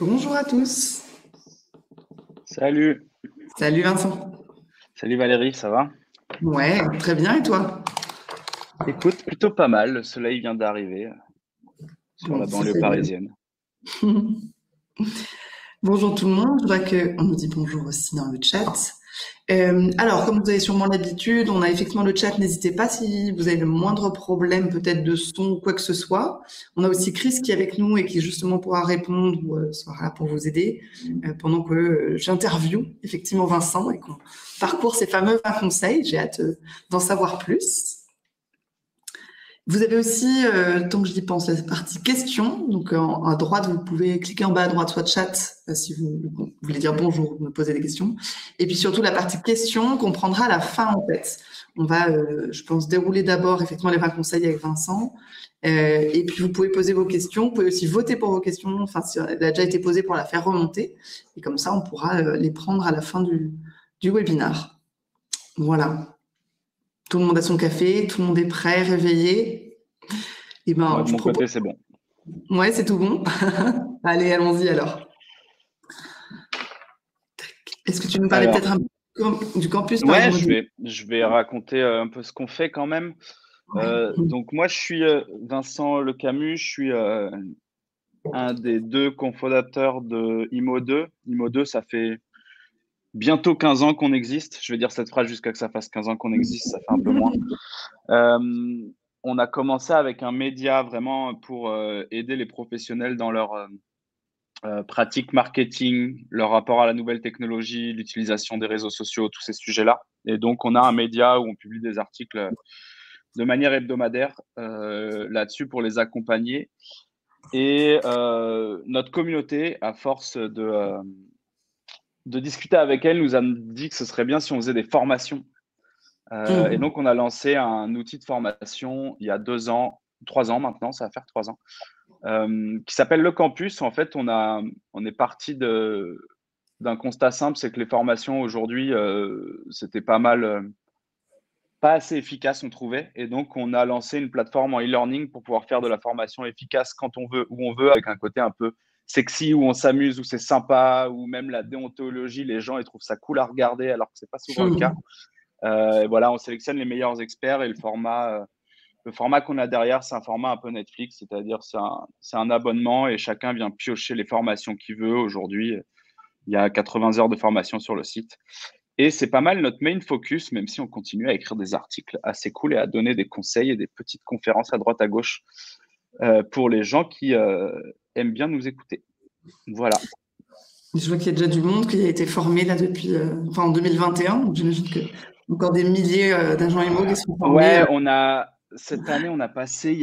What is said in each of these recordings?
Bonjour à tous. Salut, Salut Vincent. salut Valérie, ça va? Ouais, très bien et toi? Écoute, plutôt pas mal, le soleil vient d'arriver sur la Bon, ça banlieue fait bien. parisienne. Bonjour tout le monde. Je vois qu'on nous dit bonjour aussi dans le chat. Alors, comme vous avez sûrement l'habitude, on a effectivement le chat. N'hésitez pas si vous avez le moindre problème peut-être de son ou quoi que ce soit. On a aussi Chris qui est avec nous et qui justement pourra répondre ou sera là pour vous aider pendant que j'interviewe effectivement Vincent et qu'on parcourt ces fameux 20 conseils. J'ai hâte d'en savoir plus. Vous avez aussi, tant que j'y pense, la partie questions. Donc, à droite, vous pouvez cliquer en bas à droite, soit chat, si vous voulez dire bonjour, me poser des questions. Et puis surtout, la partie questions qu'on prendra à la fin, en fait. On va, je pense, dérouler d'abord, effectivement, les 20 conseils avec Vincent. Et puis, vous pouvez poser vos questions. Vous pouvez aussi voter pour vos questions. Enfin, si elle a déjà été posée, pour la faire remonter. Et comme ça, on pourra les prendre à la fin du webinaire. Voilà. Tout le monde a son café, tout le monde est prêt, réveillé. Eh Moi, ben, de je mon propose. côté, c'est bon. Ouais, c'est tout bon. Allez, allons-y alors. Est-ce que tu nous parlais Alors, peut-être un peu du campus, ouais, pardon, je Odile? vais, je vais raconter un peu ce qu'on fait quand même. Donc, moi, je suis Vincent Le Camus, je suis un des deux cofondateurs de Imo2. Imo2, ça fait bientôt 15 ans qu'on existe. Je vais dire cette phrase jusqu'à que ça fasse 15 ans qu'on existe, ça fait un peu moins. Euh, on a commencé avec un média vraiment pour aider les professionnels dans leur pratique marketing, leur rapport à la nouvelle technologie, l'utilisation des réseaux sociaux, tous ces sujets-là. Et donc, on a un média où on publie des articles de manière hebdomadaire là-dessus pour les accompagner. Et notre communauté, à force de discuter avec elle, nous a dit que ce serait bien si on faisait des formations. Et Mmh. donc, on a lancé un outil de formation il y a 2 ans, 3 ans maintenant, ça va faire 3 ans, qui s'appelle le campus. En fait, on est parti d'un constat simple, c'est que les formations aujourd'hui, c'était pas mal, pas assez efficace, on trouvait. Et donc, on a lancé une plateforme en e-learning pour pouvoir faire de la formation efficace quand on veut, où on veut, avec un côté un peu sexy, où on s'amuse, où c'est sympa, où même la déontologie, les gens, ils trouvent ça cool à regarder, alors que c'est pas souvent le cas. Mmh. Voilà, on sélectionne les meilleurs experts et le format qu'on a derrière, c'est un format un peu Netflix, c'est-à-dire c'est un abonnement et chacun vient piocher les formations qu'il veut. Aujourd'hui, il y a 80 heures de formation sur le site. Et c'est pas mal notre main focus, même si on continue à écrire des articles assez cool et à donner des conseils et des petites conférences à droite à gauche pour les gens qui aiment bien nous écouter. Voilà. Je vois qu'il y a déjà du monde qui a été formé là depuis, enfin en 2021. Donc j'imagine que encore des milliers d'agents IMO qui sont formés. Ouais, cette année, on a passé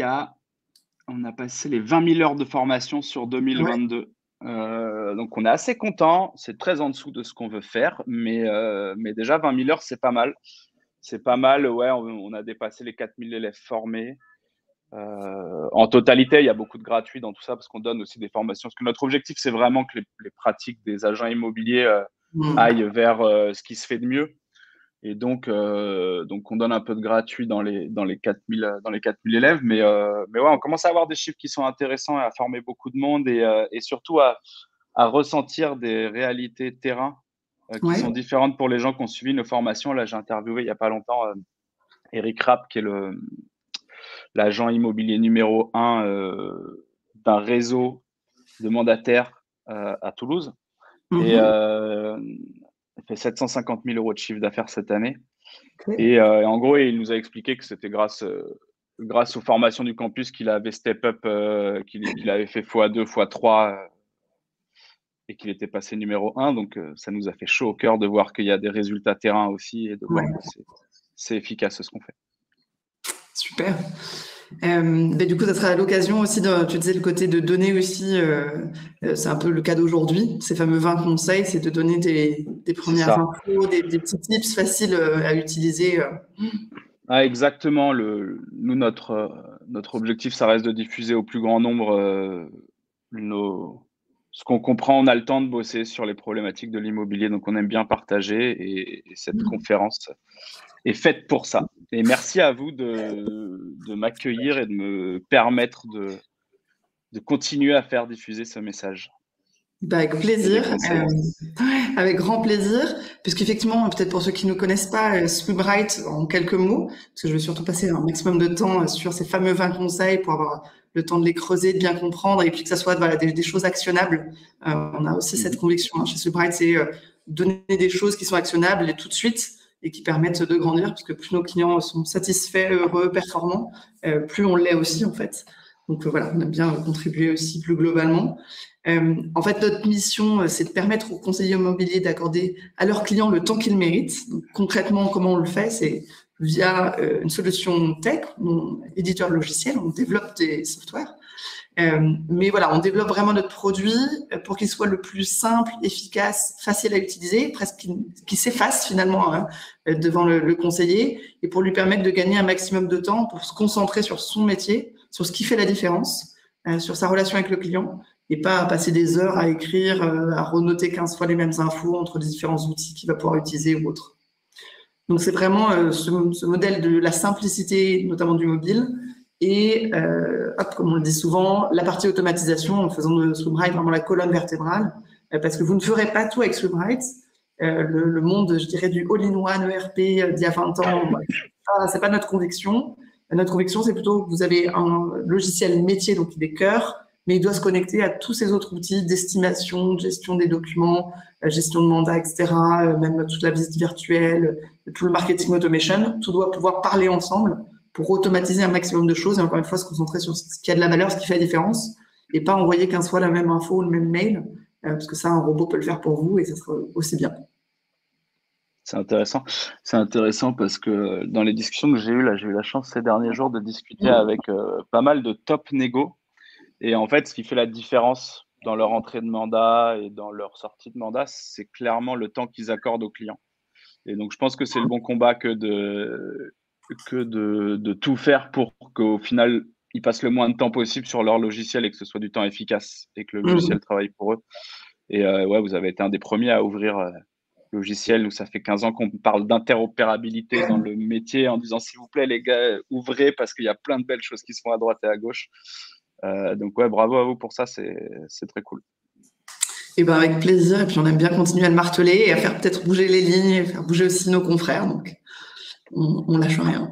les 20 000 heures de formation sur Ouais. 2022. Donc, on est assez content. C'est très en dessous de ce qu'on veut faire, mais déjà 20 000 heures, c'est pas mal. C'est pas mal. Ouais, on a dépassé les 4 000 élèves formés. En totalité, il y a beaucoup de gratuits dans tout ça parce qu'on donne aussi des formations. Parce que notre objectif, c'est vraiment que les pratiques des agents immobiliers Mmh. aillent vers ce qui se fait de mieux. Et donc, on donne un peu de gratuit dans les 4000 élèves. Mais ouais, on commence à avoir des chiffres qui sont intéressants et à former beaucoup de monde et surtout à ressentir des réalités terrain qui Ouais. sont différentes pour les gens qui ont suivi nos formations. Là, j'ai interviewé il n'y a pas longtemps Eric Rapp, qui est l'agent immobilier numéro un d'un réseau de mandataires à Toulouse. Et Mmh. il fait 750 000 euros de chiffre d'affaires cette année. Ok. Et en gros, il nous a expliqué que c'était grâce aux formations du campus qu'il avait step up, qu'il avait fait x2, x3 et qu'il était passé numéro un. Donc, ça nous a fait chaud au cœur de voir qu'il y a des résultats terrain aussi et de voir que Ouais. c'est efficace ce qu'on fait. Super. Du coup, ça sera l'occasion aussi de, tu disais le côté de donner aussi, c'est un peu le cas d'aujourd'hui, ces fameux 20 conseils, c'est de donner des C'est premières ça. infos, des petits tips faciles à utiliser. Ah, exactement. Nous, notre objectif, ça reste de diffuser au plus grand nombre ce qu'on comprend. On a le temps de bosser sur les problématiques de l'immobilier, donc on aime bien partager et cette conférence est faite pour ça. Et merci à vous de m'accueillir et de me permettre de continuer à faire diffuser ce message. Bah, avec et des plaisir, conseils. avec grand plaisir, puisqu'effectivement, peut-être pour ceux qui ne connaissent pas Sweetbright en quelques mots, parce que je vais surtout passer un maximum de temps sur ces fameux 20 conseils pour avoir le temps de les creuser, de bien comprendre, et puis que ça soit voilà, des choses actionnables. On a aussi cette Mhm. conviction chez Sweetbright, c'est donner des choses qui sont actionnables et tout de suite et qui permettent de grandir, parce que plus nos clients sont satisfaits, heureux, performants, plus on l'est aussi en fait. Donc voilà, on aime bien contribuer aussi plus globalement. En fait, notre mission, c'est de permettre aux conseillers immobiliers d'accorder à leurs clients le temps qu'ils méritent. Donc, concrètement, comment on le fait? C'est via une solution tech, éditeur de logiciel, on développe des softwares. Mais voilà, on développe vraiment notre produit pour qu'il soit le plus simple, efficace, facile à utiliser, presque qui s'efface finalement hein, devant le conseiller, et pour lui permettre de gagner un maximum de temps pour se concentrer sur son métier, sur ce qui fait la différence, sur sa relation avec le client, et pas à passer des heures à écrire, à renoter 15 fois les mêmes infos entre les différents outils qu'il va pouvoir utiliser ou autres. Donc c'est vraiment ce modèle de la simplicité, notamment du mobile, et hop, comme on le dit souvent, la partie automatisation en faisant de Swimride vraiment la colonne vertébrale, parce que vous ne ferez pas tout avec Swimride. Le monde, je dirais, du all-in-one ERP d'il y a 20 ans, bah, c'est pas notre conviction. Notre conviction, c'est plutôt que vous avez un logiciel métier, donc il est cœur, mais il doit se connecter à tous ces autres outils d'estimation, de gestion des documents, gestion de mandat, etc., même toute la visite virtuelle, tout le marketing automation, tout doit pouvoir parler ensemble pour automatiser un maximum de choses et encore une fois se concentrer sur ce qui a de la valeur, ce qui fait la différence et pas envoyer 15 fois la même info ou le même mail parce que ça, un robot peut le faire pour vous et ça sera aussi bien. C'est intéressant. C'est intéressant parce que dans les discussions que j'ai eues, là, j'ai eu la chance ces derniers jours de discuter avec pas mal de top négo. Et en fait, ce qui fait la différence dans leur entrée de mandat et dans leur sortie de mandat, c'est clairement le temps qu'ils accordent aux clients. Et donc, je pense que c'est le bon combat que de tout faire pour qu'au final, ils passent le moins de temps possible sur leur logiciel et que ce soit du temps efficace et que le Mmh. logiciel travaille pour eux. Et ouais, vous avez été un des premiers à ouvrir logiciel où ça fait 15 ans qu'on parle d'interopérabilité dans le métier en disant s'il vous plaît les gars, ouvrez parce qu'il y a plein de belles choses qui se font à droite et à gauche. Donc ouais, bravo à vous pour ça, c'est très cool. Et ben avec plaisir et puis on aime bien continuer à le marteler et à faire peut-être bouger les lignes et faire bouger aussi nos confrères donc on lâche rien.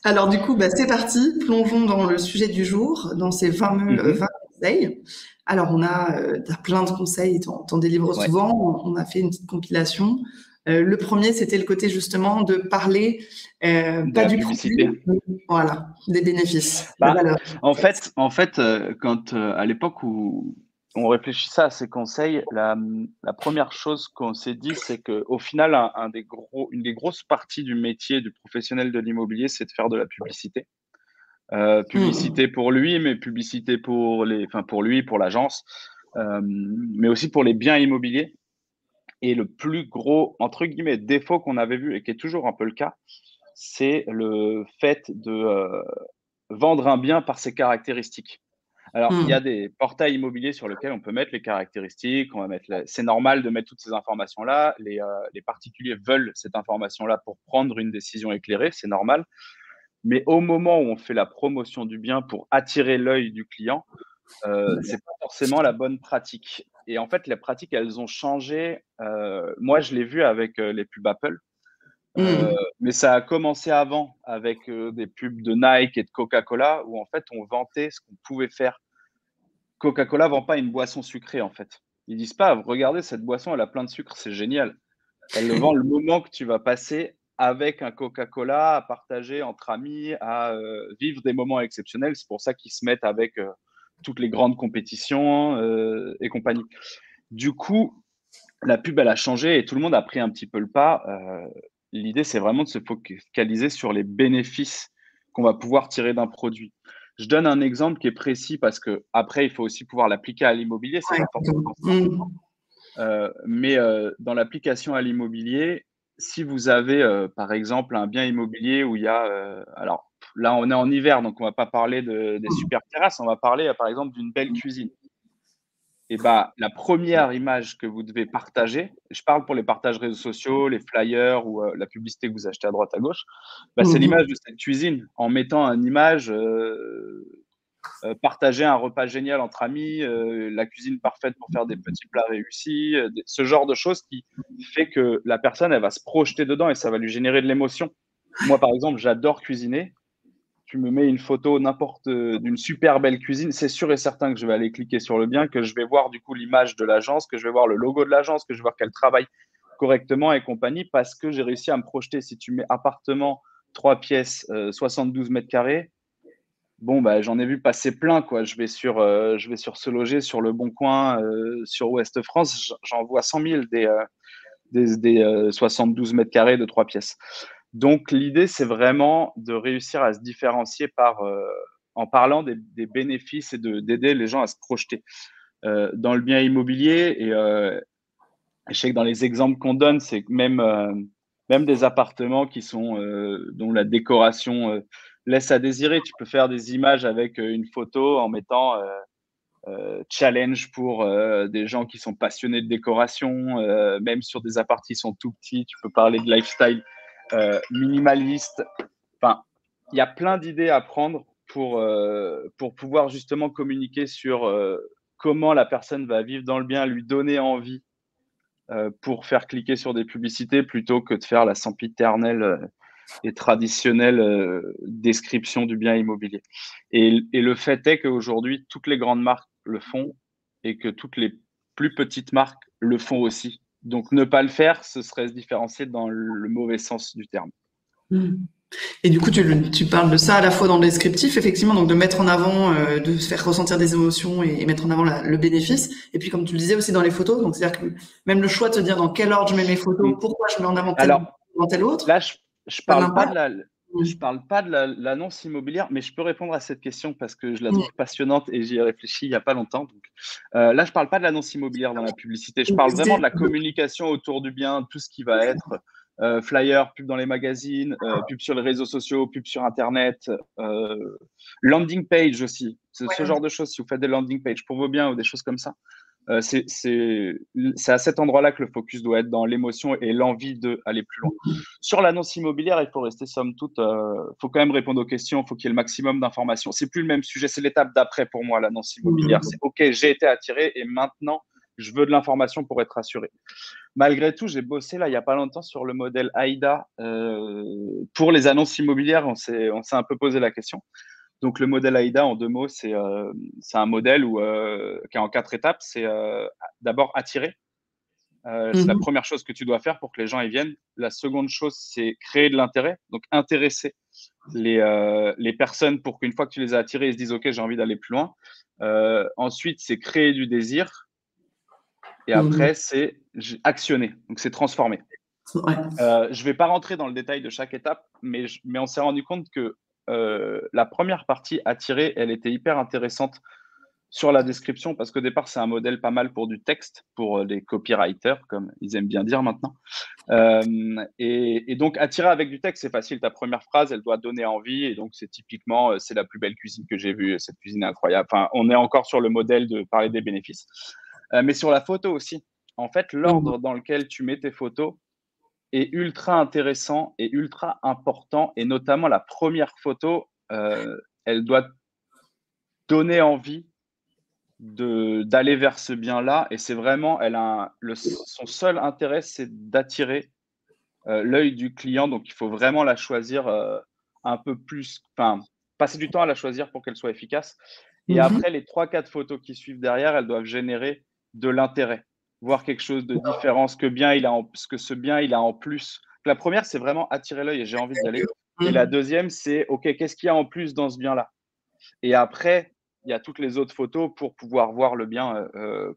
Alors du coup, bah, c'est parti, plongeons dans le sujet du jour, dans ces fameux Mhm. 20 conseils. Alors on a plein de conseils, t'en délivres Ouais, souvent, on a fait une petite compilation. Le premier, c'était le côté justement de parler de pas la du publicité. produit, mais voilà, des bénéfices, la Bah, valeur. en fait, quand à l'époque où on réfléchissait à ces conseils, la première chose qu'on s'est dit, c'est que au final, une des grosses parties du métier du professionnel de l'immobilier, c'est de faire de la publicité. Mmh. Publicité pour lui, mais publicité enfin pour lui, pour l'agence, mais aussi pour les biens immobiliers. Et le plus gros, entre guillemets, défaut qu'on avait vu et qui est toujours un peu le cas, c'est le fait de vendre un bien par ses caractéristiques. Alors, il y Mmh. a des portails immobiliers sur lesquels on peut mettre les caractéristiques, c'est normal de mettre toutes ces informations-là. Les particuliers veulent cette information-là pour prendre une décision éclairée, c'est normal. Mais au moment où on fait la promotion du bien pour attirer l'œil du client, c'est pas forcément la bonne pratique. Et en fait, les pratiques, elles ont changé. Moi, je l'ai vu avec les pubs Apple, Mmh. mais ça a commencé avant avec des pubs de Nike et de Coca-Cola, où en fait, on vantait ce qu'on pouvait faire. Coca-Cola vend pas une boisson sucrée, en fait. Ils disent pas, regardez, cette boisson, elle a plein de sucre, c'est génial. Elle le vend le moment que tu vas passer avec un Coca-Cola, à partager entre amis, à vivre des moments exceptionnels. C'est pour ça qu'ils se mettent avec toutes les grandes compétitions et compagnie. Du coup, la pub, elle a changé et tout le monde a pris un petit peu le pas. L'idée, c'est vraiment de se focaliser sur les bénéfices qu'on va pouvoir tirer d'un produit. Je donne un exemple qui est précis parce que après, il faut aussi pouvoir l'appliquer à l'immobilier. C'est Ouais, pas forcément exactement. Mmh. mais dans l'application à l'immobilier, si vous avez, par exemple, un bien immobilier où il y a, alors là, on est en hiver, donc on va pas parler des super terrasses, on va parler, par exemple, d'une belle cuisine. Et bah, la première image que vous devez partager, je parle pour les partages réseaux sociaux, les flyers ou la publicité que vous achetez à droite à gauche, bah, c'est Mmh. l'image de cette cuisine en mettant une image partager un repas génial entre amis, la cuisine parfaite pour faire des petits plats réussis, ce genre de choses qui fait que la personne, elle va se projeter dedans et ça va lui générer de l'émotion. Moi, par exemple, j'adore cuisiner. Tu me mets une photo n'importe d'une super belle cuisine, c'est sûr et certain que je vais aller cliquer sur le bien, que je vais voir du coup l'image de l'agence, que je vais voir le logo de l'agence, que je vais voir qu'elle travaille correctement et compagnie, parce que j'ai réussi à me projeter. Si tu mets appartement, 3 pièces, 72 mètres carrés, bon, bah, j'en ai vu passer plein, quoi. Je vais sur Se Loger, sur Le Bon Coin, sur Ouest France, j'en vois 100 000 des 72 mètres carrés de 3 pièces. Donc, l'idée, c'est vraiment de réussir à se différencier en parlant des bénéfices et d'aider les gens à se projeter dans le bien immobilier. Et je sais que dans les exemples qu'on donne, c'est que même des appartements dont la décoration laisse à désirer. Tu peux faire des images avec une photo en mettant challenge pour des gens qui sont passionnés de décoration, même sur des appartements qui sont tout petits, tu peux parler de lifestyle minimaliste. Enfin, il y a plein d'idées à prendre pour pouvoir justement communiquer sur comment la personne va vivre dans le bien, lui donner envie pour faire cliquer sur des publicités plutôt que de faire la sempiternelle et traditionnelle description du bien immobilier. Et le fait est qu'aujourd'hui, toutes les grandes marques le font et que toutes les plus petites marques le font aussi. Donc, ne pas le faire, ce serait se différencier dans le mauvais sens du terme. Et du coup, tu parles de ça à la fois dans le descriptif, effectivement, donc de mettre en avant, de faire ressentir des émotions et mettre en avant le bénéfice. Et puis, comme tu le disais aussi dans les photos, donc c'est-à-dire que même le choix de te dire dans quel ordre je mets mes photos, pourquoi je mets en avant tel ou Alors, tel autre, là, je parle pas de Mm. je parle pas de l'annonce immobilière, mais je peux répondre à cette question parce que je la trouve passionnante et j'y ai réfléchi il y a pas longtemps. Donc, là, je parle pas de l'annonce immobilière dans la publicité. Je parle vraiment de la communication autour du bien, tout ce qui va être flyer, pub dans les magazines, pub sur les réseaux sociaux, pub sur Internet, landing page aussi. Ce genre de choses. Si vous faites des landing pages pour vos biens ou des choses comme ça, c'est à cet endroit-là que le focus doit être, dans l'émotion et l'envie d'aller plus loin. Sur l'annonce immobilière, il faut rester somme toute, faut quand même répondre aux questions, il faut qu'il y ait le maximum d'informations. C'est plus le même sujet, c'est l'étape d'après pour moi, l'annonce immobilière. C'est OK, j'ai été attiré et maintenant, je veux de l'information pour être assuré. Malgré tout, j'ai bossé là il n'y a pas longtemps sur le modèle AIDA pour les annonces immobilières. On s'est un peu posé la question. Donc, le modèle AIDA, en 2 mots, c'est un modèle qui est en 4 étapes. C'est d'abord attirer. C'est la première chose que tu dois faire pour que les gens y viennent. La seconde chose, c'est créer de l'intérêt, donc intéresser les personnes pour qu'une fois que tu les as attirés, ils se disent « Ok, j'ai envie d'aller plus loin ». Ensuite, c'est créer du désir. Et après, c'est actionner, donc c'est transformer. Ouais. Je ne vais pas rentrer dans le détail de chaque étape, mais on s'est rendu compte que la première partie, attirer, elle était hyper intéressante sur la description parce qu'au départ, c'est un modèle pas mal pour du texte, pour les copywriters, comme ils aiment bien dire maintenant. Et donc, attirer avec du texte, c'est facile. Ta première phrase, elle doit donner envie. Et donc, c'est typiquement, c'est la plus belle cuisine que j'ai vue. Cette cuisine est incroyable. Enfin, on est encore sur le modèle de parler des bénéfices. Mais sur la photo aussi. En fait, l'ordre dans lequel tu mets tes photos est ultra intéressant et ultra important. Et notamment, la première photo, elle doit donner envie d'aller vers ce bien-là. Et c'est vraiment, son seul intérêt, c'est d'attirer l'œil du client. Donc, il faut vraiment la choisir un peu plus, enfin, passer du temps à la choisir pour qu'elle soit efficace. Et après, les 3-4 photos qui suivent derrière, elles doivent générer de l'intérêt, voir quelque chose de différent, ce que ce bien il a en plus. La première, c'est vraiment attirer l'œil et j'ai envie d'y aller. Et la deuxième, c'est OK, qu'est-ce qu'il y a en plus dans ce bien-là? Et après, il y a toutes les autres photos pour pouvoir voir le bien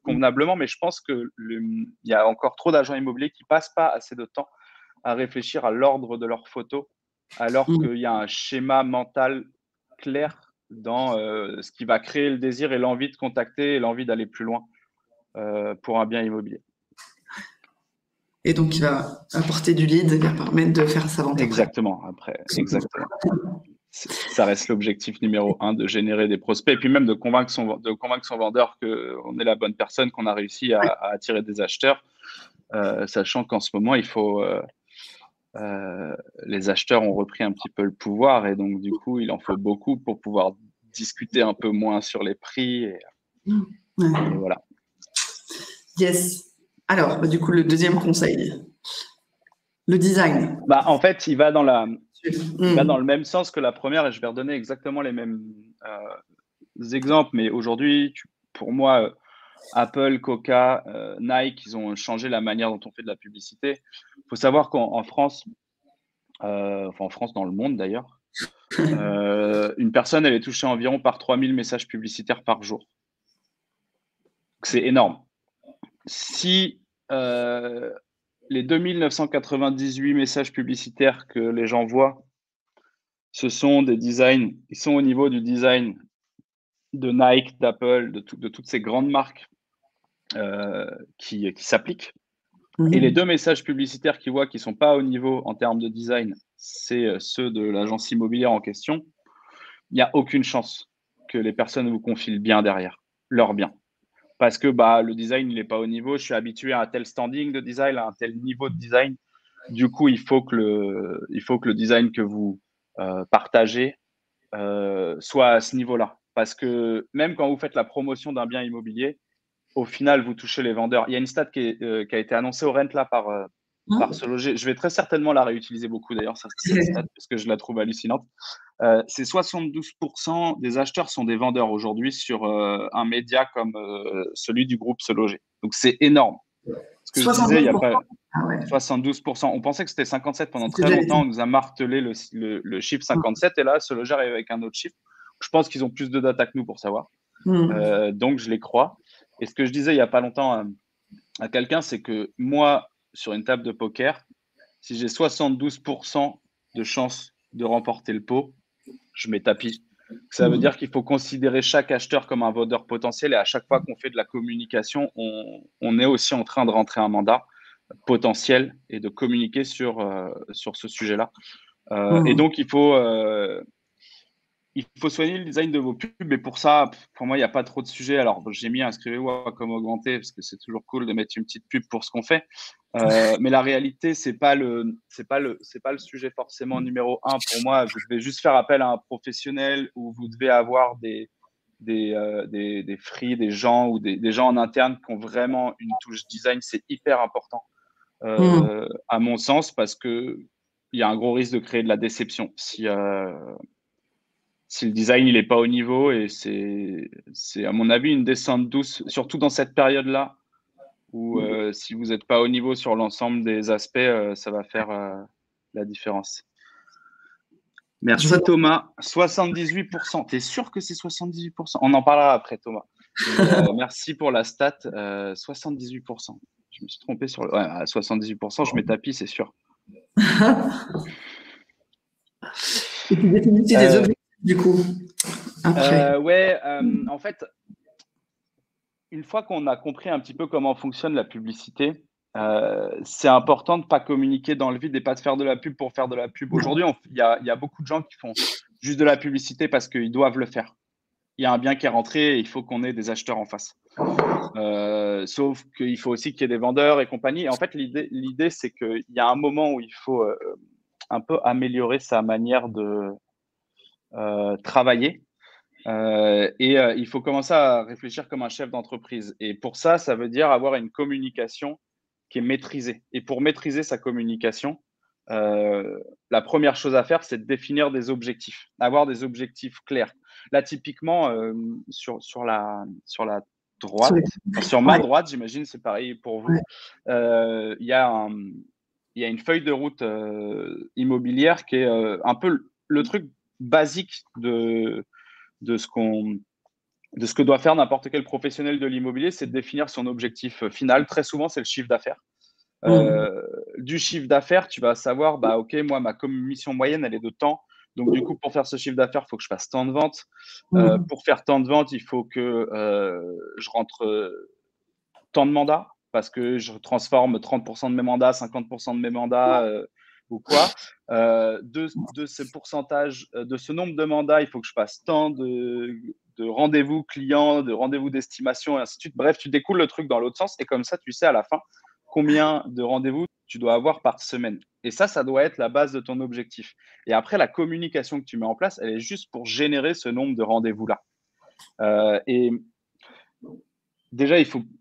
convenablement. Mais je pense qu'il y a encore trop d'agents immobiliers qui ne passent pas assez de temps à réfléchir à l'ordre de leurs photos, alors qu'il y a un schéma mental clair dans ce qui va créer le désir et l'envie de contacter et l'envie d'aller plus loin pour un bien immobilier. Et donc, il va apporter du lead, il va permettre de faire sa vente exactement, exactement. Ça reste l'objectif numéro 1, de générer des prospects et puis même de convaincre son vendeur qu'on est la bonne personne, qu'on a réussi à attirer des acheteurs, sachant qu'en ce moment, il faut… les acheteurs ont repris un petit peu le pouvoir et donc du coup, il en faut beaucoup pour pouvoir discuter un peu moins sur les prix. Et voilà. Yes. Alors, du coup, le deuxième conseil, le design. En fait, il va dans le même sens que la première et je vais redonner exactement les mêmes exemples. Mais aujourd'hui, pour moi, Apple, Coca, Nike, ils ont changé la manière dont on fait de la publicité. Il faut savoir qu'en France, en France, dans le monde d'ailleurs, une personne, elle est touchée environ par 3000 messages publicitaires par jour. C'est énorme. Si les 2998 messages publicitaires que les gens voient, ce sont des designs, ils sont au niveau du design de Nike, d'Apple, de toutes ces grandes marques qui s'appliquent. Et les 2 messages publicitaires qu'ils voient qui ne sont pas au niveau en termes de design, c'est ceux de l'agence immobilière en question. Il n'y a aucune chance que les personnes vous confient le bien derrière, leur bien. Parce que le design, il n'est pas au niveau. Je suis habitué à un tel standing de design, à un tel niveau de design. Du coup, il faut que le design que vous partagez soit à ce niveau-là. Parce que même quand vous faites la promotion d'un bien immobilier, au final, vous touchez les vendeurs. Il y a une stat qui a été annoncée au Rent là par Se Loger. Je vais très certainement la réutiliser beaucoup d'ailleurs, cette stat, parce que je la trouve hallucinante. C'est 72% des acheteurs sont des vendeurs aujourd'hui sur un média comme celui du groupe Se Loger. Donc, c'est énorme. Ce que je disais, il n'y a pas 72%. On pensait que c'était 57 pendant très longtemps. On nous a martelé le chiffre 57 et là, Se Loger arrive avec un autre chiffre. Je pense qu'ils ont plus de data que nous pour savoir. Donc, je les crois. Et ce que je disais il n'y a pas longtemps à quelqu'un, c'est que moi, sur une table de poker, si j'ai 72% de chances de remporter le pot, je mets tapis. Ça veut dire qu'il faut considérer chaque acheteur comme un vendeur potentiel et à chaque fois qu'on fait de la communication, on est aussi en train de rentrer un mandat potentiel et de communiquer sur ce sujet-là. Et donc, il faut soigner le design de vos pubs, et pour ça, pour moi, il n'y a pas trop de sujets. Alors, j'ai mis inscrivez-vous à Comme Augmenter parce que c'est toujours cool de mettre une petite pub pour ce qu'on fait. Mais la réalité, c'est pas le sujet forcément numéro un pour moi. Vous devez juste faire appel à un professionnel ou vous devez avoir des free, des gens ou des gens en interne qui ont vraiment une touche design. C'est hyper important, à mon sens, parce que il y a un gros risque de créer de la déception si le design il est pas au niveau, et c'est à mon avis une descente douce, surtout dans cette période-là où si vous n'êtes pas au niveau sur l'ensemble des aspects, ça va faire la différence. Merci Thomas. 78%. Tu es sûr que c'est 78%? On en parlera après Thomas. Merci pour la stat. 78%. Je me suis trompé sur le. Ouais, à 78%, je mets tapis, c'est sûr. Et puis définissez des objectifs du coup. Après. En fait, une fois qu'on a compris un petit peu comment fonctionne la publicité, c'est important de ne pas communiquer dans le vide et pas de faire de la pub pour faire de la pub. Aujourd'hui, il y a beaucoup de gens qui font juste de la publicité parce qu'ils doivent le faire. Il y a un bien qui est rentré et il faut qu'on ait des acheteurs en face. Sauf qu'il faut aussi qu'il y ait des vendeurs et compagnie. Et en fait, l'idée, c'est qu'il y a un moment où il faut un peu améliorer sa manière de travailler. Il faut commencer à réfléchir comme un chef d'entreprise. Et pour ça, ça veut dire avoir une communication qui est maîtrisée. Et pour maîtriser sa communication, la première chose à faire, c'est de définir des objectifs, avoir des objectifs clairs. Là, typiquement, sur la droite, sur ma droite, j'imagine, c'est pareil pour vous, il y a une feuille de route immobilière qui est un peu le truc basique de ce que doit faire n'importe quel professionnel de l'immobilier, c'est de définir son objectif final. Très souvent, c'est le chiffre d'affaires. Du chiffre d'affaires, tu vas savoir, OK, moi, ma commission moyenne, elle est de temps. Donc, du coup, pour faire ce chiffre d'affaires, il faut que je fasse tant de ventes. Pour faire tant de ventes, il faut que je rentre tant de mandats parce que je transforme 30% de mes mandats, 50% de mes mandats ou quoi. De ce pourcentage, de ce nombre de mandats, il faut que je fasse tant de rendez-vous clients, de rendez-vous d'estimation, et ainsi de suite. Bref, tu découles le truc dans l'autre sens et comme ça, tu sais à la fin combien de rendez-vous tu dois avoir par semaine. Et ça doit être la base de ton objectif. Et après, la communication que tu mets en place, elle est juste pour générer ce nombre de rendez-vous-là. Et déjà,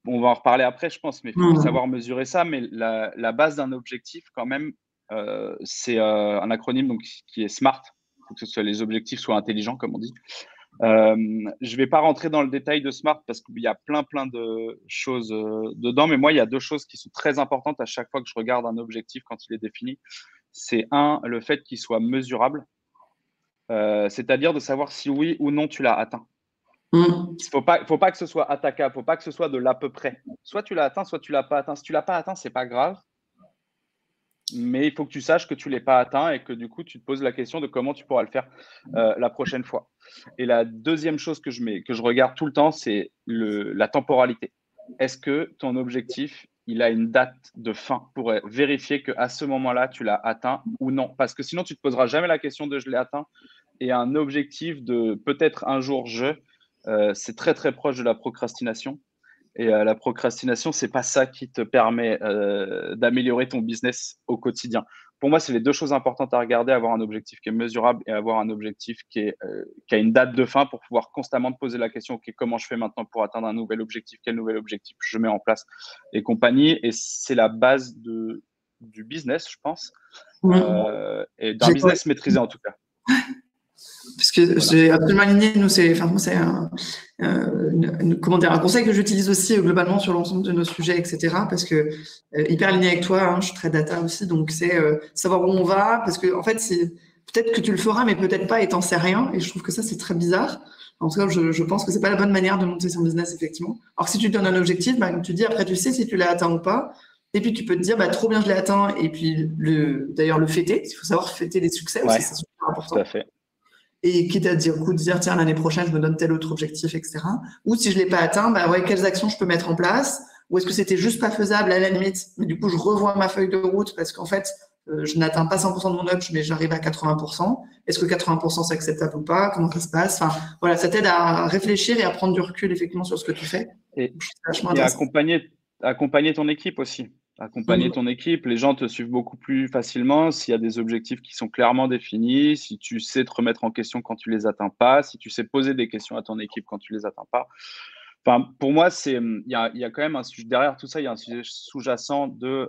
on va en reparler après, je pense, mais il faut savoir mesurer ça. Mais la base d'un objectif, quand même, c'est un acronyme donc, qui est SMART. Il faut que les objectifs soient intelligents, comme on dit. Je ne vais pas rentrer dans le détail de SMART parce qu'il y a plein de choses dedans. Mais moi, il y a deux choses qui sont très importantes à chaque fois que je regarde un objectif quand il est défini. C'est le fait qu'il soit mesurable, c'est-à-dire de savoir si oui ou non tu l'as atteint. Il ne faut pas que ce soit attaquable, il ne faut pas que ce soit de l'à peu près. Soit tu l'as atteint, soit tu ne l'as pas atteint. Si tu ne l'as pas atteint, ce n'est pas grave. Mais il faut que tu saches que tu ne l'as pas atteint et que du coup, tu te poses la question de comment tu pourras le faire la prochaine fois. Et la deuxième chose que je regarde tout le temps, c'est la temporalité. Est-ce que ton objectif, il a une date de fin pour vérifier qu'à ce moment-là, tu l'as atteint ou non? Parce que sinon, tu ne te poseras jamais la question de je l'ai atteint. Et un objectif de peut-être un jour c'est très, très proche de la procrastination. Et la procrastination, ce n'est pas ça qui te permet d'améliorer ton business au quotidien. Pour moi, c'est les deux choses importantes à regarder, avoir un objectif qui est mesurable et avoir un objectif qui a une date de fin pour pouvoir constamment te poser la question, OK, comment je fais maintenant pour atteindre un nouvel objectif? Quel nouvel objectif je mets en place? Et compagnie. Et c'est la base du business, je pense. Et d'un business maîtrisé, en tout cas. Parce que j'ai absolument aligné, nous, c'est comment dire, un conseil que j'utilise aussi globalement sur l'ensemble de nos sujets, etc. Parce que hyper aligné avec toi, je suis très data aussi, donc c'est savoir où on va, parce que en fait, peut-être que tu le feras, mais peut-être pas, et t'en sais rien. Et je trouve que ça, c'est très bizarre. En tout cas, je pense que c'est pas la bonne manière de monter son business, effectivement. Alors que si tu te donnes un objectif, comme tu dis, après, tu sais si tu l'as atteint ou pas. Et puis, tu peux te dire, trop bien, je l'ai atteint. Et puis, d'ailleurs, le fêter. Il faut savoir fêter les succès aussi, c'est super important. Tout à fait. Et quitte à dire, tiens, l'année prochaine, je me donne tel autre objectif, etc. Ou si je l'ai pas atteint, quelles actions je peux mettre en place? Ou est-ce que c'était juste pas faisable à la limite? Mais du coup, je revois ma feuille de route parce qu'en fait, je n'atteins pas 100% de mon up, mais j'arrive à 80%. Est-ce que 80% c'est acceptable ou pas? Comment ça se passe? Enfin, voilà, ça t'aide à réfléchir et à prendre du recul, effectivement, sur ce que tu fais. Et accompagner ton équipe aussi. Accompagner ton équipe, les gens te suivent beaucoup plus facilement s'il y a des objectifs qui sont clairement définis, si tu sais te remettre en question quand tu les atteins pas, si tu sais poser des questions à ton équipe quand tu les atteins pas. Enfin, pour moi, il y a quand même un sujet derrière tout ça, il y a un sujet sous-jacent de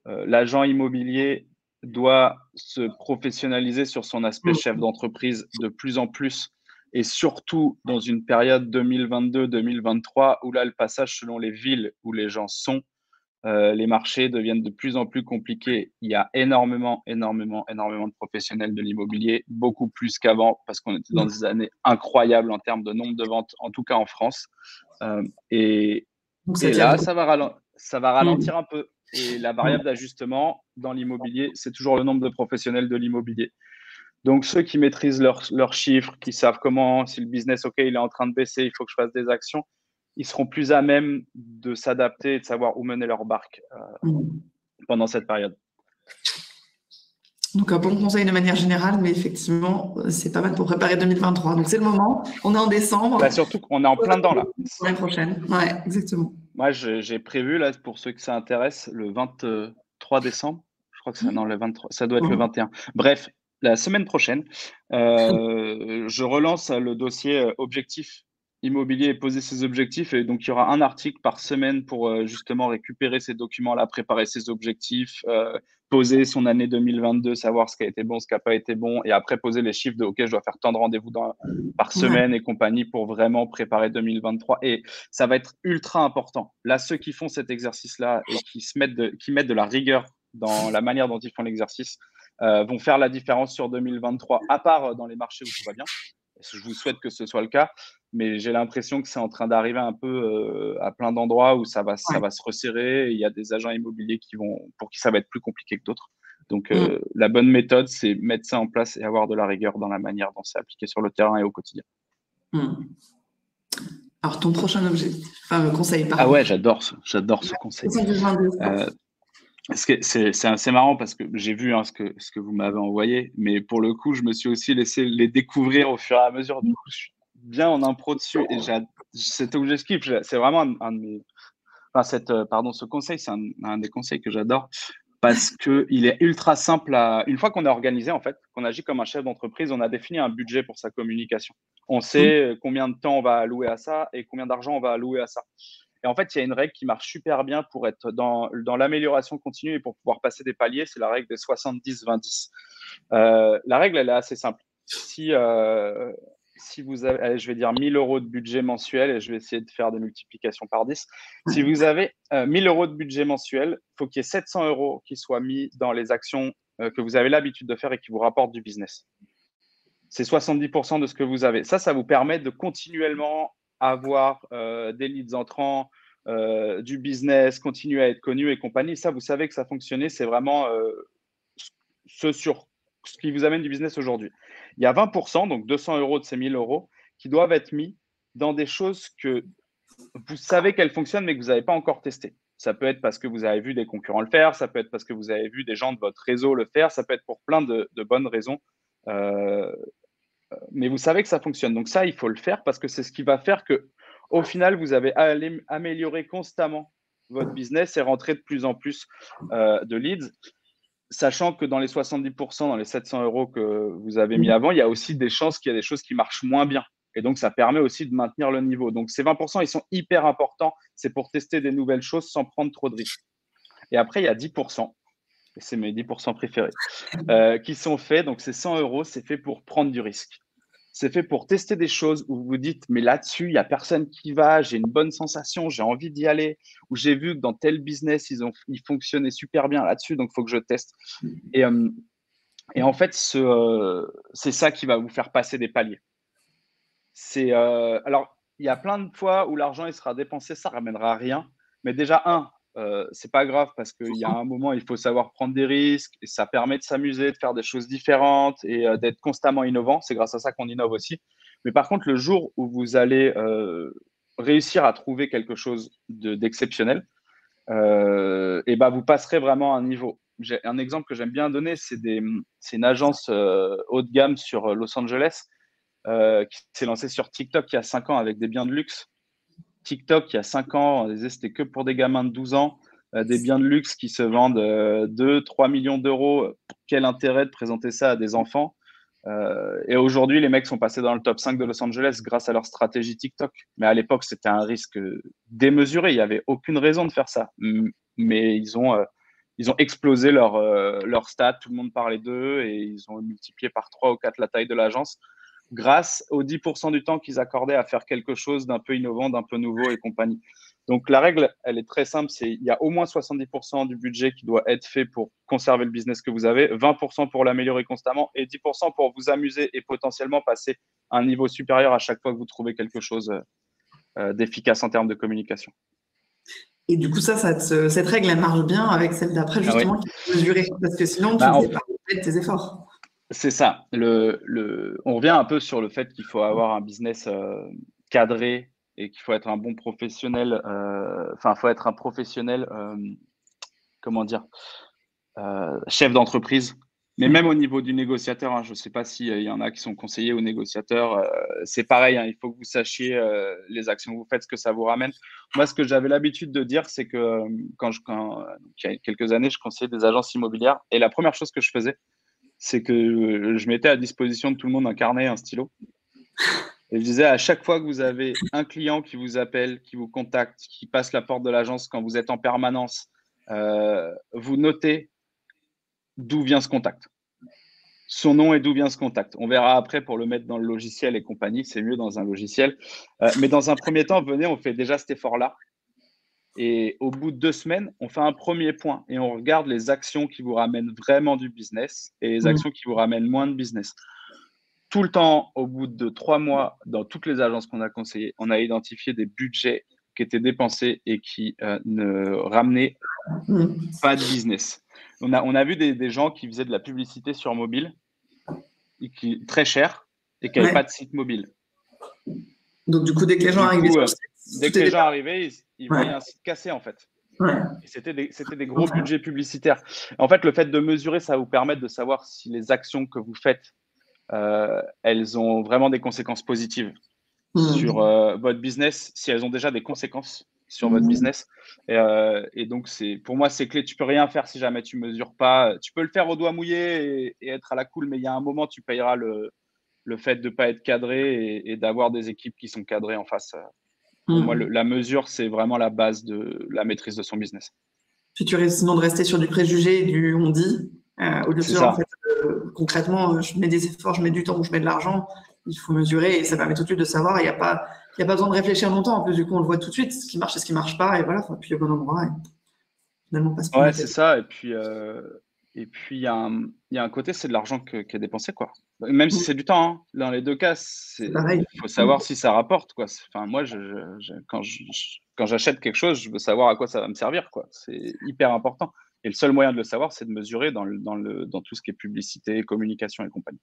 l'agent immobilier doit se professionnaliser sur son aspect chef d'entreprise de plus en plus. Et surtout dans une période 2022-2023 où là, le passage selon les villes où les gens sont, les marchés deviennent de plus en plus compliqués. Il y a énormément de professionnels de l'immobilier, beaucoup plus qu'avant, parce qu'on était dans des années incroyables en termes de nombre de ventes, en tout cas en France. Et là, ça va ralentir un peu. Et la variable d'ajustement dans l'immobilier, c'est toujours le nombre de professionnels de l'immobilier. Donc, ceux qui maîtrisent leurs chiffres, qui savent comment, si le business, OK, il est en train de baisser, il faut que je fasse des actions, ils seront plus à même de s'adapter et de savoir où mener leur barque pendant cette période. Donc, un bon conseil de manière générale, mais effectivement, c'est pas mal pour préparer 2023. Donc, c'est le moment. On est en décembre. Surtout qu'on est en plein dedans, là. L'année prochaine. Ouais, exactement. Moi, j'ai prévu, là, pour ceux que ça intéresse, le 23 décembre. Je crois que le 23, ça doit être le 21. Bref, la semaine prochaine, je relance le dossier objectif immobilier et poser ses objectifs. Et donc, il y aura un article par semaine pour justement récupérer ces documents-là, préparer ses objectifs, poser son année 2022, savoir ce qui a été bon, ce qui n'a pas été bon, et après poser les chiffres de OK, je dois faire tant de rendez-vous par semaine et compagnie pour vraiment préparer 2023. Et ça va être ultra important. Là, ceux qui font cet exercice-là et qui mettent de la rigueur dans la manière dont ils font l'exercice vont faire la différence sur 2023, à part dans les marchés où tout va bien. Je vous souhaite que ce soit le cas, mais j'ai l'impression que c'est en train d'arriver un peu à plein d'endroits où ça va se resserrer. Il y a des agents immobiliers pour qui ça va être plus compliqué que d'autres. Donc, la bonne méthode, c'est mettre ça en place et avoir de la rigueur dans la manière dont c'est appliqué sur le terrain et au quotidien. Alors, ton prochain conseil, pardon. Ah ouais, j'adore ce conseil. C'est assez marrant parce que j'ai vu ce que vous m'avez envoyé, mais pour le coup, je me suis aussi laissé les découvrir au fur et à mesure. Du coup, je suis bien en impro dessus et cet objectif, c'est vraiment un de enfin, ce conseil, c'est un des conseils que j'adore parce qu'il est ultra simple une fois qu'on est organisé, en fait, qu'on agit comme un chef d'entreprise, on a défini un budget pour sa communication. On Mmh. sait combien de temps on va allouer à ça et combien d'argent on va allouer à ça. Et en fait, il y a une règle qui marche super bien pour être dans l'amélioration continue et pour pouvoir passer des paliers, c'est la règle des 70-20-10. La règle, elle est assez simple. Si vous avez, allez, je vais dire 1000 euros de budget mensuel et je vais essayer de faire des multiplications par 10. Si vous avez 1000 euros de budget mensuel, il faut qu'il y ait 700 euros qui soient mis dans les actions que vous avez l'habitude de faire et qui vous rapportent du business. C'est 70% de ce que vous avez. Ça vous permet de continuellement avoir des leads entrants, du business, continuer à être connu et compagnie. Ça, vous savez que ça fonctionnait. C'est vraiment ce qui vous amène du business aujourd'hui. Il y a 20%, donc 200 euros de ces 1000 euros, qui doivent être mis dans des choses que vous savez qu'elles fonctionnent, mais que vous n'avez pas encore testé. Ça peut être parce que vous avez vu des concurrents le faire, ça peut être parce que vous avez vu des gens de votre réseau le faire, ça peut être pour plein de bonnes raisons. Mais vous savez que ça fonctionne. Donc ça, il faut le faire parce que c'est ce qui va faire que, au final, vous avez amélioré constamment votre business et rentrer de plus en plus de leads. Sachant que dans les 70%, dans les 700 euros que vous avez mis avant, il y a aussi des chances qu'il y a des choses qui marchent moins bien. Et donc, ça permet aussi de maintenir le niveau. Donc, ces 20%, ils sont hyper importants. C'est pour tester des nouvelles choses sans prendre trop de risques. Et après, il y a 10%, et c'est mes 10% préférés, qui sont faits. Donc, c'est 100 euros, c'est fait pour prendre du risque. C'est fait pour tester des choses où vous vous dites, mais là-dessus, il n'y a personne qui va, j'ai une bonne sensation, j'ai envie d'y aller, ou j'ai vu que dans tel business, ils fonctionnaient super bien là-dessus, donc il faut que je teste. Et en fait, c'est ça qui va vous faire passer des paliers. Alors, il y a plein de fois où l'argent il sera dépensé, ça ne ramènera à rien. Mais déjà, c'est pas grave parce qu'il y a un moment, il faut savoir prendre des risques et ça permet de s'amuser, de faire des choses différentes et d'être constamment innovant. C'est grâce à ça qu'on innove aussi. Mais par contre, le jour où vous allez réussir à trouver quelque chose d'exceptionnel, et ben vous passerez vraiment à un niveau. J'ai un exemple que j'aime bien donner, c'est une agence haut de gamme sur Los Angeles qui s'est lancée sur TikTok il y a 5 ans avec des biens de luxe. TikTok, il y a 5 ans, on disait c'était que pour des gamins de 12 ans, des biens de luxe qui se vendent 2-3 millions d'euros. Quel intérêt de présenter ça à des enfants et aujourd'hui, les mecs sont passés dans le top 5 de Los Angeles grâce à leur stratégie TikTok. Mais à l'époque, c'était un risque démesuré. Il n'y avait aucune raison de faire ça. Mais ils ont explosé leur stats. Tout le monde parlait d'eux et ils ont multiplié par 3 ou 4 la taille de l'agence grâce aux 10% du temps qu'ils accordaient à faire quelque chose d'un peu innovant, d'un peu nouveau et compagnie. Donc la règle, elle est très simple, il y a au moins 70% du budget qui doit être fait pour conserver le business que vous avez, 20% pour l'améliorer constamment et 10% pour vous amuser et potentiellement passer à un niveau supérieur à chaque fois que vous trouvez quelque chose d'efficace en termes de communication. Et du coup, cette règle, elle marche bien avec celle d'après, justement, Oui. qui est mesurée. Parce que sinon, tu ne sais pas tes efforts. C'est ça. On revient un peu sur le fait qu'il faut avoir un business cadré et qu'il faut être un bon professionnel. Enfin, il faut être un professionnel, comment dire, chef d'entreprise. Mais même au niveau du négociateur, hein, je ne sais pas s'il y en a qui sont conseillers ou négociateurs, c'est pareil, hein, il faut que vous sachiez les actions que vous faites, ce que ça vous ramène. Moi, ce que j'avais l'habitude de dire, c'est que il y a quelques années, je conseillais des agences immobilières et la première chose que je faisais, c'est que je mettais à disposition de tout le monde un carnet, un stylo. Et je disais, à chaque fois que vous avez un client qui vous appelle, qui vous contacte, qui passe la porte de l'agence quand vous êtes en permanence, vous notez d'où vient ce contact. Son nom et d'où vient ce contact. On verra après pour le mettre dans le logiciel et compagnie, c'est mieux dans un logiciel. Mais dans un premier temps, venez, on fait déjà cet effort-là. Et au bout de 2 semaines, on fait un premier point et on regarde les actions qui vous ramènent vraiment du business et les actions qui vous ramènent moins de business. Tout le temps, au bout de 3 mois, dans toutes les agences qu'on a conseillées, on a identifié des budgets qui étaient dépensés et qui ne ramenaient pas de business. On a vu des gens qui faisaient de la publicité sur mobile, très cher, et qui n'avaient pas de site mobile. Donc, du coup, dès que les gens arrivaient sur le site, dès que les gens arrivaient, ils voyaient un site cassé, en fait. Et c'était des gros budgets publicitaires. En fait, le fait de mesurer, ça va vous permettre de savoir si les actions que vous faites, elles ont vraiment des conséquences positives sur votre business, si elles ont déjà des conséquences sur votre business. Et donc, pour moi, c'est clé. Tu peux rien faire si jamais tu mesures pas. Tu peux le faire au doigt mouillé et être à la cool, mais il y a un moment, tu payeras le fait de ne pas être cadré et d'avoir des équipes qui sont cadrées en face. Pour moi, la mesure, c'est vraiment la base de la maîtrise de son business. Puis tu risques sinon de rester sur du préjugé, du on dit, au lieu de C'est dire ça. en fait, concrètement, je mets des efforts, je mets du temps, je mets de l'argent, il faut mesurer et ça permet tout de suite de savoir. Il n'y a pas besoin de réfléchir longtemps. En plus, du coup, on le voit tout de suite, ce qui marche et ce qui marche pas, et voilà, faut appuyer au bon endroit et finalement pas se prendre Ouais, la c'est tête. ça. Et puis il y a un côté, c'est de l'argent qui est dépensé, quoi. Même si c'est du temps, hein. Dans les deux cas, C'est pareil. il faut savoir si ça rapporte, quoi. Enfin, moi, quand j'achète quelque chose, je veux savoir à quoi ça va me servir, quoi. C'est hyper important. Et le seul moyen de le savoir, c'est de mesurer dans tout ce qui est publicité, communication et compagnie.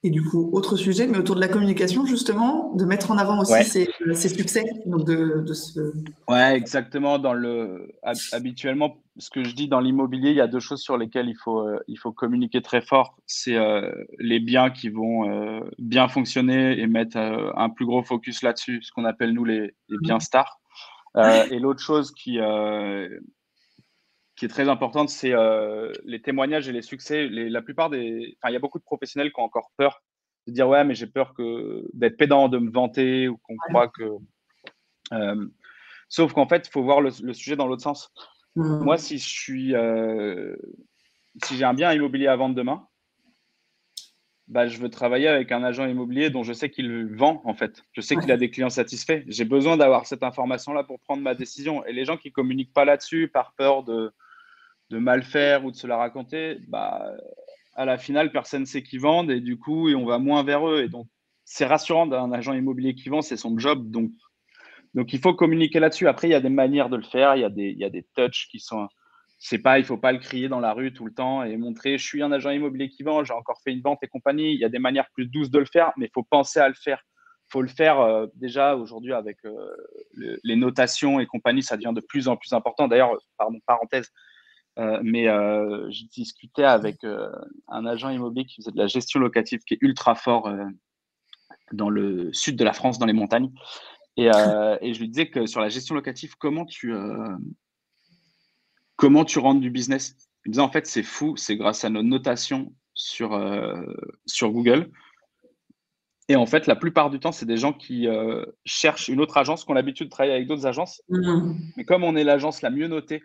Et du coup, autre sujet, mais autour de la communication, justement, de mettre en avant aussi Ouais. ses succès. Donc Ouais, exactement. Habituellement, ce que je dis dans l'immobilier, il y a deux choses sur lesquelles il faut communiquer très fort. C'est les biens qui vont bien fonctionner et mettre un plus gros focus là-dessus, ce qu'on appelle nous les biens stars. Et l'autre chose qui est très importante, c'est les témoignages et les succès. Il y a beaucoup de professionnels qui ont encore peur de dire ouais, mais j'ai peur d'être pédant, de me vanter ou qu'on croit que. Sauf qu'en fait, il faut voir le sujet dans l'autre sens. Moi, si j'ai un bien immobilier à vendre demain, bah, je veux travailler avec un agent immobilier dont je sais qu'il vend, en fait. Je sais qu'il a des clients satisfaits. J'ai besoin d'avoir cette information-là pour prendre ma décision. Et les gens qui communiquent pas là-dessus par peur de mal faire ou de se la raconter, bah, à la finale, personne ne sait qu'ils vendent et du coup, on va moins vers eux. Et donc, c'est rassurant d'un agent immobilier qui vend, c'est son job. Donc, il faut communiquer là-dessus. Après, il y a des manières de le faire. Il y a des touchs qui sont. Il faut pas le crier dans la rue tout le temps et montrer je suis un agent immobilier qui vend, j'ai encore fait une vente et compagnie. Il y a des manières plus douces de le faire, mais il faut penser à le faire. Il faut le faire déjà aujourd'hui avec les notations et compagnie, ça devient de plus en plus important. D'ailleurs, pardon, parenthèse, mais j'ai discuté avec un agent immobilier qui faisait de la gestion locative qui est ultra fort dans le sud de la France, dans les montagnes. Et je lui disais que sur la gestion locative, comment tu rentres du business? Il me disait en fait, c'est fou, c'est grâce à nos notations sur Google. Et en fait, la plupart du temps, c'est des gens qui cherchent une autre agence, qui ont l'habitude de travailler avec d'autres agences. Mais comme on est l'agence la mieux notée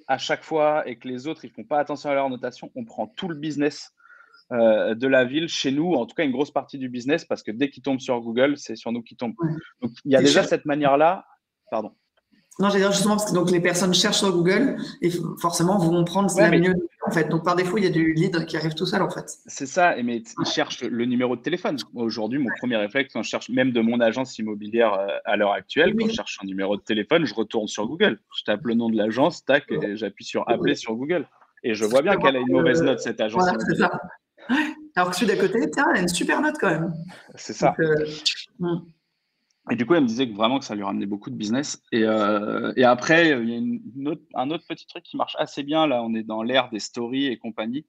à chaque fois et que les autres, ils font pas attention à leur notation, on prend tout le business de la ville chez nous, en tout cas une grosse partie du business, parce que dès qu'ils tombent sur Google, c'est sur nous qu'ils tombent. Donc, il y a déjà cette manière-là. Pardon. Non, j'allais dire justement parce que donc, les personnes cherchent sur Google et forcément vont prendre la mieux en fait. Donc par défaut, il y a du lead qui arrive tout seul en fait. C'est ça, mais ils cherchent le numéro de téléphone. Aujourd'hui, mon premier réflexe, quand je cherche même de mon agence immobilière à l'heure actuelle, quand je cherche un numéro de téléphone, je retourne sur Google. Je tape le nom de l'agence, tac, et j'appuie sur appeler sur Google. Et je vois bien qu'elle a une mauvaise note, cette agence immobilière. C'est ça. Alors que celui d'à côté, tiens, elle a une super note quand même. C'est ça. Et du coup, elle me disait que vraiment que ça lui ramenait beaucoup de business. Et après, il y a un autre petit truc qui marche assez bien. Là, on est dans l'ère des stories et compagnie.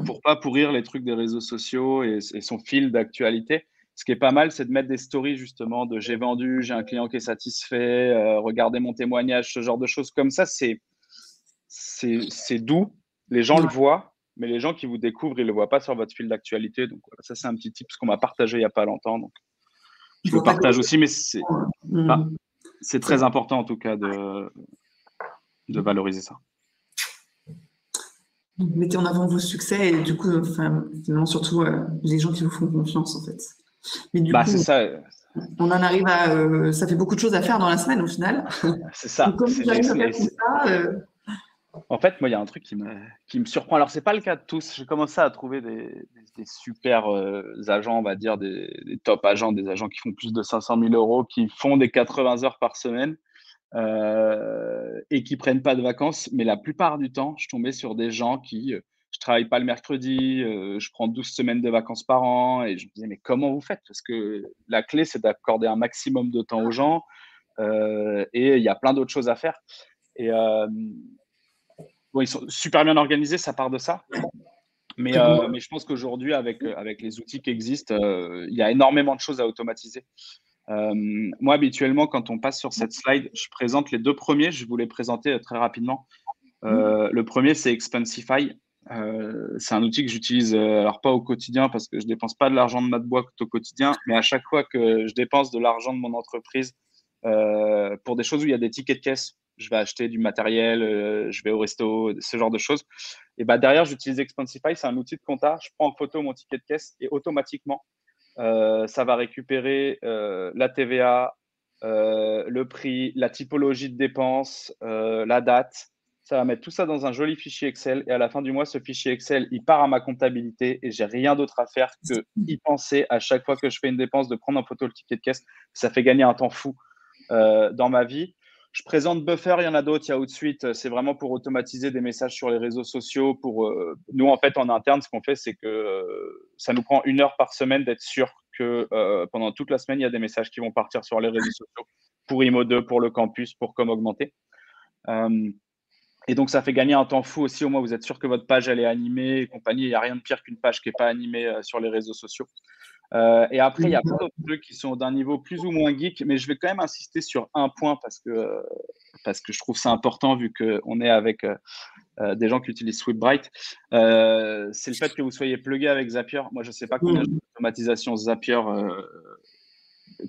Pour pas pourrir les trucs des réseaux sociaux et son fil d'actualité. Ce qui est pas mal, c'est de mettre des stories justement de j'ai vendu, j'ai un client qui est satisfait, regardez mon témoignage, ce genre de choses comme ça. C'est doux. Les gens le voient, mais les gens qui vous découvrent, ils le voient pas sur votre fil d'actualité. Donc voilà, ça, c'est un petit tip qu'on m'a partagé il y a pas longtemps. Donc je le partage aussi, mais c'est très important en tout cas de valoriser ça. Mettez en avant vos succès et du coup, finalement, surtout les gens qui vous font confiance en fait. Mais du coup, c'est ça. On en arrive à. Ça fait beaucoup de choses à faire dans la semaine au final. C'est ça. Donc, comment vous arrivez à faire tout ça En fait, moi, il y a un truc qui me surprend. Alors, c'est pas le cas de tous. J'ai commencé à trouver des super agents, on va dire, des top agents, des agents qui font plus de 500 000 euros, qui font des 80 heures par semaine et qui prennent pas de vacances. Mais la plupart du temps, je tombais sur des gens je travaille pas le mercredi, je prends 12 semaines de vacances par an. Et je me disais, mais comment vous faites? Parce que la clé, c'est d'accorder un maximum de temps aux gens et il y a plein d'autres choses à faire. Et ils sont super bien organisés, ça part de ça. Mais je pense qu'aujourd'hui, avec les outils qui existent, il y a énormément de choses à automatiser. Moi, habituellement, quand on passe sur cette slide, je présente les deux premiers. Je vous les présenter très rapidement. Le premier, c'est Expensify. C'est un outil que j'utilise, alors pas au quotidien parce que je dépense pas de l'argent de ma boîte au quotidien, mais à chaque fois que je dépense de l'argent de mon entreprise pour des choses où il y a des tickets de caisse, je vais acheter du matériel, je vais au resto, ce genre de choses. Et bah derrière, j'utilise Expensify, c'est un outil de compta. Je prends en photo mon ticket de caisse et automatiquement, ça va récupérer la TVA, le prix, la typologie de dépenses, la date. Ça va mettre tout ça dans un joli fichier Excel. Et à la fin du mois, ce fichier Excel, il part à ma comptabilité et j'ai rien d'autre à faire que y penser à chaque fois que je fais une dépense, de prendre en photo le ticket de caisse. Ça fait gagner un temps fou dans ma vie. Je présente Buffer, il y en a d'autres, il y a Outsuite, c'est vraiment pour automatiser des messages sur les réseaux sociaux. Nous, en fait, en interne, ce qu'on fait, c'est que ça nous prend 1 heure par semaine d'être sûr que pendant toute la semaine, il y a des messages qui vont partir sur les réseaux sociaux pour Imo2, pour le campus, pour Com Augmenté. Et donc, ça fait gagner un temps fou aussi. Au moins, vous êtes sûr que votre page, elle est animée et compagnie. Il n'y a rien de pire qu'une page qui n'est pas animée sur les réseaux sociaux. Et après, il y a plein d'autres trucs qui sont d'un niveau plus ou moins geek, mais je vais quand même insister sur un point parce que je trouve ça important vu qu'on est avec des gens qui utilisent Sweetbright. C'est le fait que vous soyez plugué avec Zapier. Moi, je ne sais pas combien j'ai d'automatisation Zapier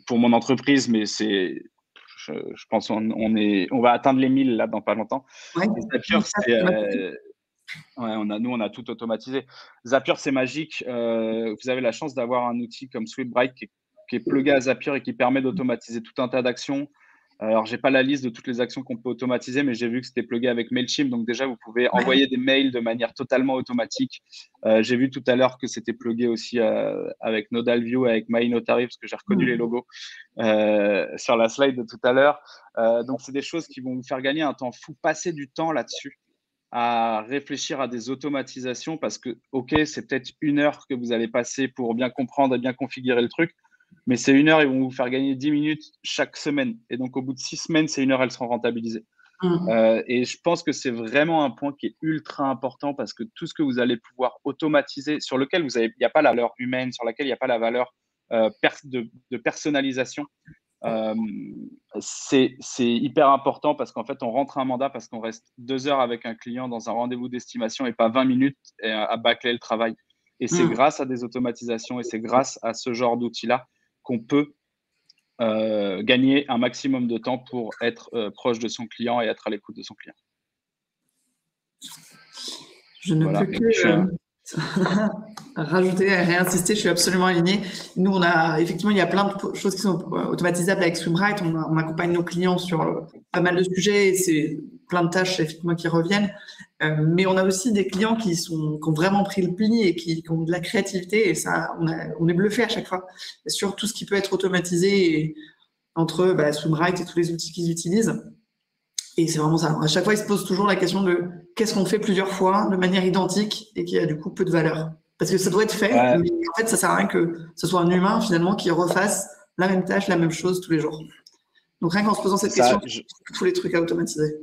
pour mon entreprise, mais je pense on va atteindre les 1000 là dans pas longtemps. Ouais. Zapier, c'est ouais, on a tout automatisé. Zapier, c'est magique. Vous avez la chance d'avoir un outil comme Sweetbright qui est plugué à Zapier et qui permet d'automatiser tout un tas d'actions. Alors, j'ai pas la liste de toutes les actions qu'on peut automatiser, mais j'ai vu que c'était plugué avec Mailchimp. Donc, déjà, vous pouvez envoyer des mails de manière totalement automatique. J'ai vu tout à l'heure que c'était plugué aussi avec NodalView, avec MyNotary, parce que j'ai reconnu les logos sur la slide de tout à l'heure. Donc, c'est des choses qui vont vous faire gagner un temps fou. Passer du temps là-dessus à réfléchir à des automatisations parce que, OK, c'est peut-être 1 heure que vous allez passer pour bien comprendre et bien configurer le truc, mais c'est 1 heure, ils vont vous faire gagner 10 minutes chaque semaine. Et donc, au bout de 6 semaines, ces 1 heure, elles seront rentabilisées. Et je pense que c'est vraiment un point qui est ultra important parce que tout ce que vous allez pouvoir automatiser, sur lequel il n'y a pas la valeur humaine, sur laquelle il n'y a pas la valeur de personnalisation, c'est hyper important parce qu'en fait, on rentre un mandat parce qu'on reste 2 heures avec un client dans un rendez-vous d'estimation et pas 20 minutes à bâcler le travail. Et c'est grâce à des automatisations et c'est grâce à ce genre d'outils-là qu'on peut gagner un maximum de temps pour être proche de son client et être à l'écoute de son client. Je ne peux que rajouter et réinsister, je suis absolument alignée. Nous, effectivement, il y a plein de choses qui sont automatisables avec Sweetbright. On accompagne nos clients sur pas mal de sujets et c'est plein de tâches effectivement qui reviennent. Mais on a aussi des clients qui ont vraiment pris le pli et qui ont de la créativité et ça, on est bluffé à chaque fois sur tout ce qui peut être automatisé entre Sweetbright et tous les outils qu'ils utilisent. Et c'est vraiment ça. À chaque fois, ils se posent toujours la question de qu'est-ce qu'on fait plusieurs fois de manière identique et qui a du coup peu de valeur. Parce que ça doit être fait, mais en fait, ça sert à rien que ce soit un humain finalement qui refasse la même tâche, la même chose tous les jours. Donc rien qu'en se posant cette question, tous les trucs à automatiser.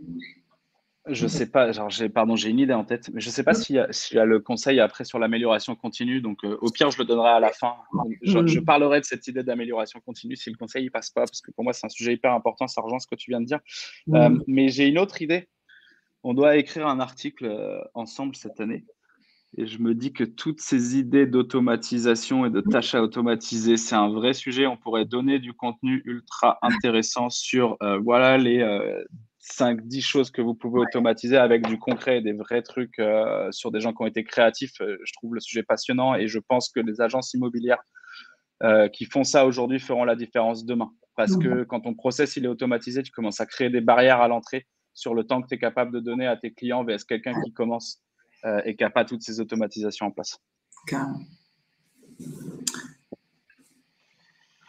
Je sais pas, j'ai une idée en tête, mais je sais pas s'il y a le conseil après sur l'amélioration continue. Donc, au pire, je le donnerai à la fin. Je parlerai de cette idée d'amélioration continue si le conseil ne passe pas, parce que pour moi, c'est un sujet hyper important. Ça rejoint ce que tu viens de dire. Mais j'ai une autre idée. On doit écrire un article ensemble cette année. Et je me dis que toutes ces idées d'automatisation et de tâches à automatiser, c'est un vrai sujet. On pourrait donner du contenu ultra intéressant sur voilà les 5-10 choses que vous pouvez automatiser avec du concret et des vrais trucs sur des gens qui ont été créatifs. Je trouve le sujet passionnant et je pense que les agences immobilières qui font ça aujourd'hui feront la différence demain. Parce que quand ton process il est automatisé, tu commences à créer des barrières à l'entrée sur le temps que tu es capable de donner à tes clients vs quelqu'un qui commence et qui n'a pas toutes ces automatisations en place.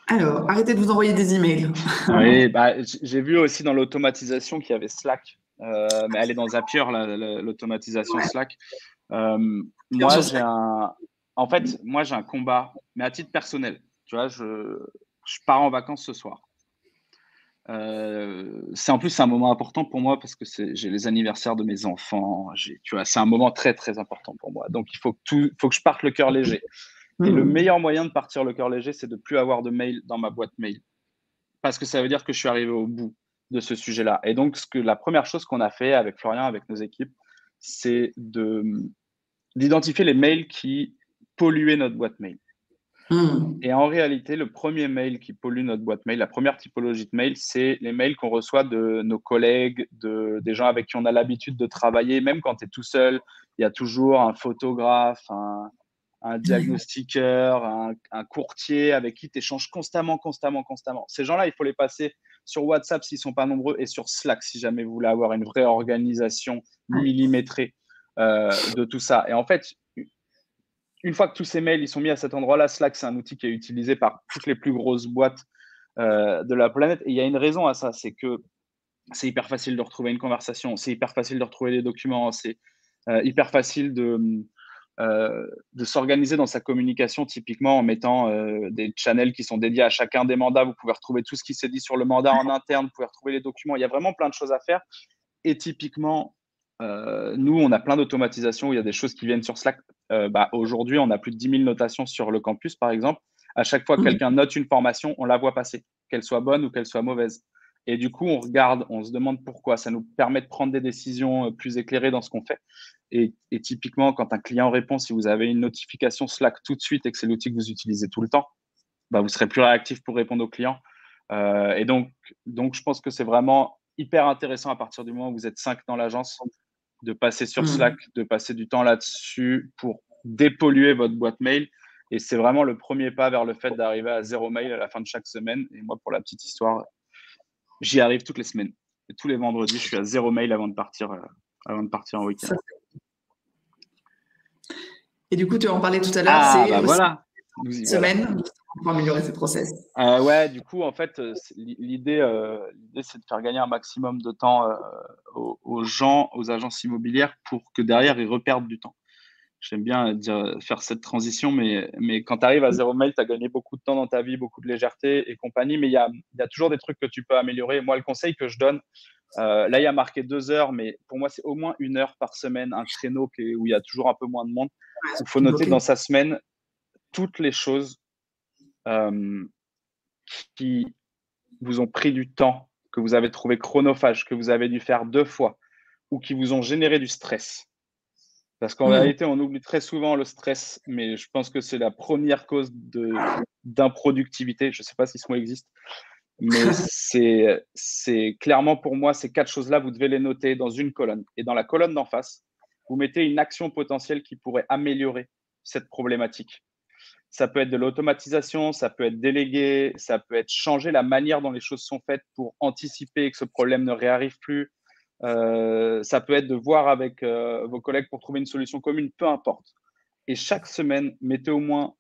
Alors, arrêtez de vous envoyer des emails. Oui, j'ai vu aussi dans l'automatisation qu'il y avait Slack, mais elle est dans Zapier, l'automatisation Slack. Moi, j'ai un combat, mais à titre personnel. Tu vois, je pars en vacances ce soir. En plus, c'est un moment important pour moi parce que j'ai les anniversaires de mes enfants. Tu vois, c'est un moment très, très important pour moi. Donc, il faut que je parte le cœur léger. Et le meilleur moyen de partir le cœur léger, c'est de ne plus avoir de mail dans ma boîte mail. parce que ça veut dire que je suis arrivé au bout de ce sujet-là. Et donc, la première chose qu'on a fait avec Florian, avec nos équipes, c'est d'identifier les mails qui polluaient notre boîte mail. Et en réalité, le premier mail qui pollue notre boîte mail, la première typologie de mail, c'est les mails qu'on reçoit de nos collègues, des gens avec qui on a l'habitude de travailler. Même quand tu es tout seul, il y a toujours un photographe, un diagnostiqueur, un courtier avec qui tu échanges constamment. Ces gens-là, il faut les passer sur WhatsApp s'ils ne sont pas nombreux et sur Slack si jamais vous voulez avoir une vraie organisation millimétrée de tout ça. Et en fait, une fois que tous ces mails ils sont mis à cet endroit-là, Slack, c'est un outil qui est utilisé par toutes les plus grosses boîtes de la planète. Et il y a une raison à ça, c'est que c'est hyper facile de retrouver une conversation, c'est hyper facile de retrouver des documents, c'est hyper facile de s'organiser dans sa communication, typiquement en mettant des channels qui sont dédiés à chacun des mandats. Vous pouvez retrouver tout ce qui s'est dit sur le mandat en interne, vous pouvez retrouver les documents. Il y a vraiment plein de choses à faire. Et typiquement, nous, on a plein d'automatisation où il y a des choses qui viennent sur Slack. Aujourd'hui, on a plus de 10 000 notations sur le campus, par exemple. À chaque fois que quelqu'un note une formation, on la voit passer, qu'elle soit bonne ou qu'elle soit mauvaise. Et du coup, on regarde, on se demande pourquoi. Ça nous permet de prendre des décisions plus éclairées dans ce qu'on fait. Et typiquement, quand un client répond, si vous avez une notification Slack tout de suite et que c'est l'outil que vous utilisez tout le temps, vous serez plus réactif pour répondre aux clients. Et donc, je pense que c'est vraiment hyper intéressant à partir du moment où vous êtes 5 dans l'agence de passer sur Slack, de passer du temps là-dessus pour dépolluer votre boîte mail. Et c'est vraiment le premier pas vers le fait d'arriver à 0 mail à la fin de chaque semaine. Et moi, pour la petite histoire, j'y arrive toutes les semaines. Et tous les vendredis, je suis à 0 mail avant de partir en week-end. Et du coup, tu en parlais tout à l'heure, voilà. Une semaine pour améliorer ces process. Ouais, du coup, en fait, l'idée, c'est de faire gagner un maximum de temps aux gens, aux agences immobilières pour que derrière, ils reperdent du temps. J'aime bien faire cette transition, mais quand tu arrives à 0 mail, tu as gagné beaucoup de temps dans ta vie, beaucoup de légèreté et compagnie, mais il y a toujours des trucs que tu peux améliorer. Moi, le conseil que je donne, là, il y a marqué 2 heures, mais pour moi, c'est au moins 1 heure par semaine, un créneau où il y a toujours un peu moins de monde. Il faut noter dans sa semaine toutes les choses qui vous ont pris du temps, que vous avez trouvé chronophage, que vous avez dû faire 2 fois ou qui vous ont généré du stress. Parce qu'en réalité, on oublie très souvent le stress, mais je pense que c'est la première cause d'improductivité. Je ne sais pas si ce mot existe, mais c'est clairement pour moi, ces 4 choses-là, vous devez les noter dans une colonne. Et dans la colonne d'en face, vous mettez une action potentielle qui pourrait améliorer cette problématique. Ça peut être de l'automatisation, ça peut être délégué, ça peut être changer la manière dont les choses sont faites pour anticiper que ce problème ne réarrive plus. Ça peut être de voir avec vos collègues pour trouver une solution commune, peu importe. Et chaque semaine, mettez au moins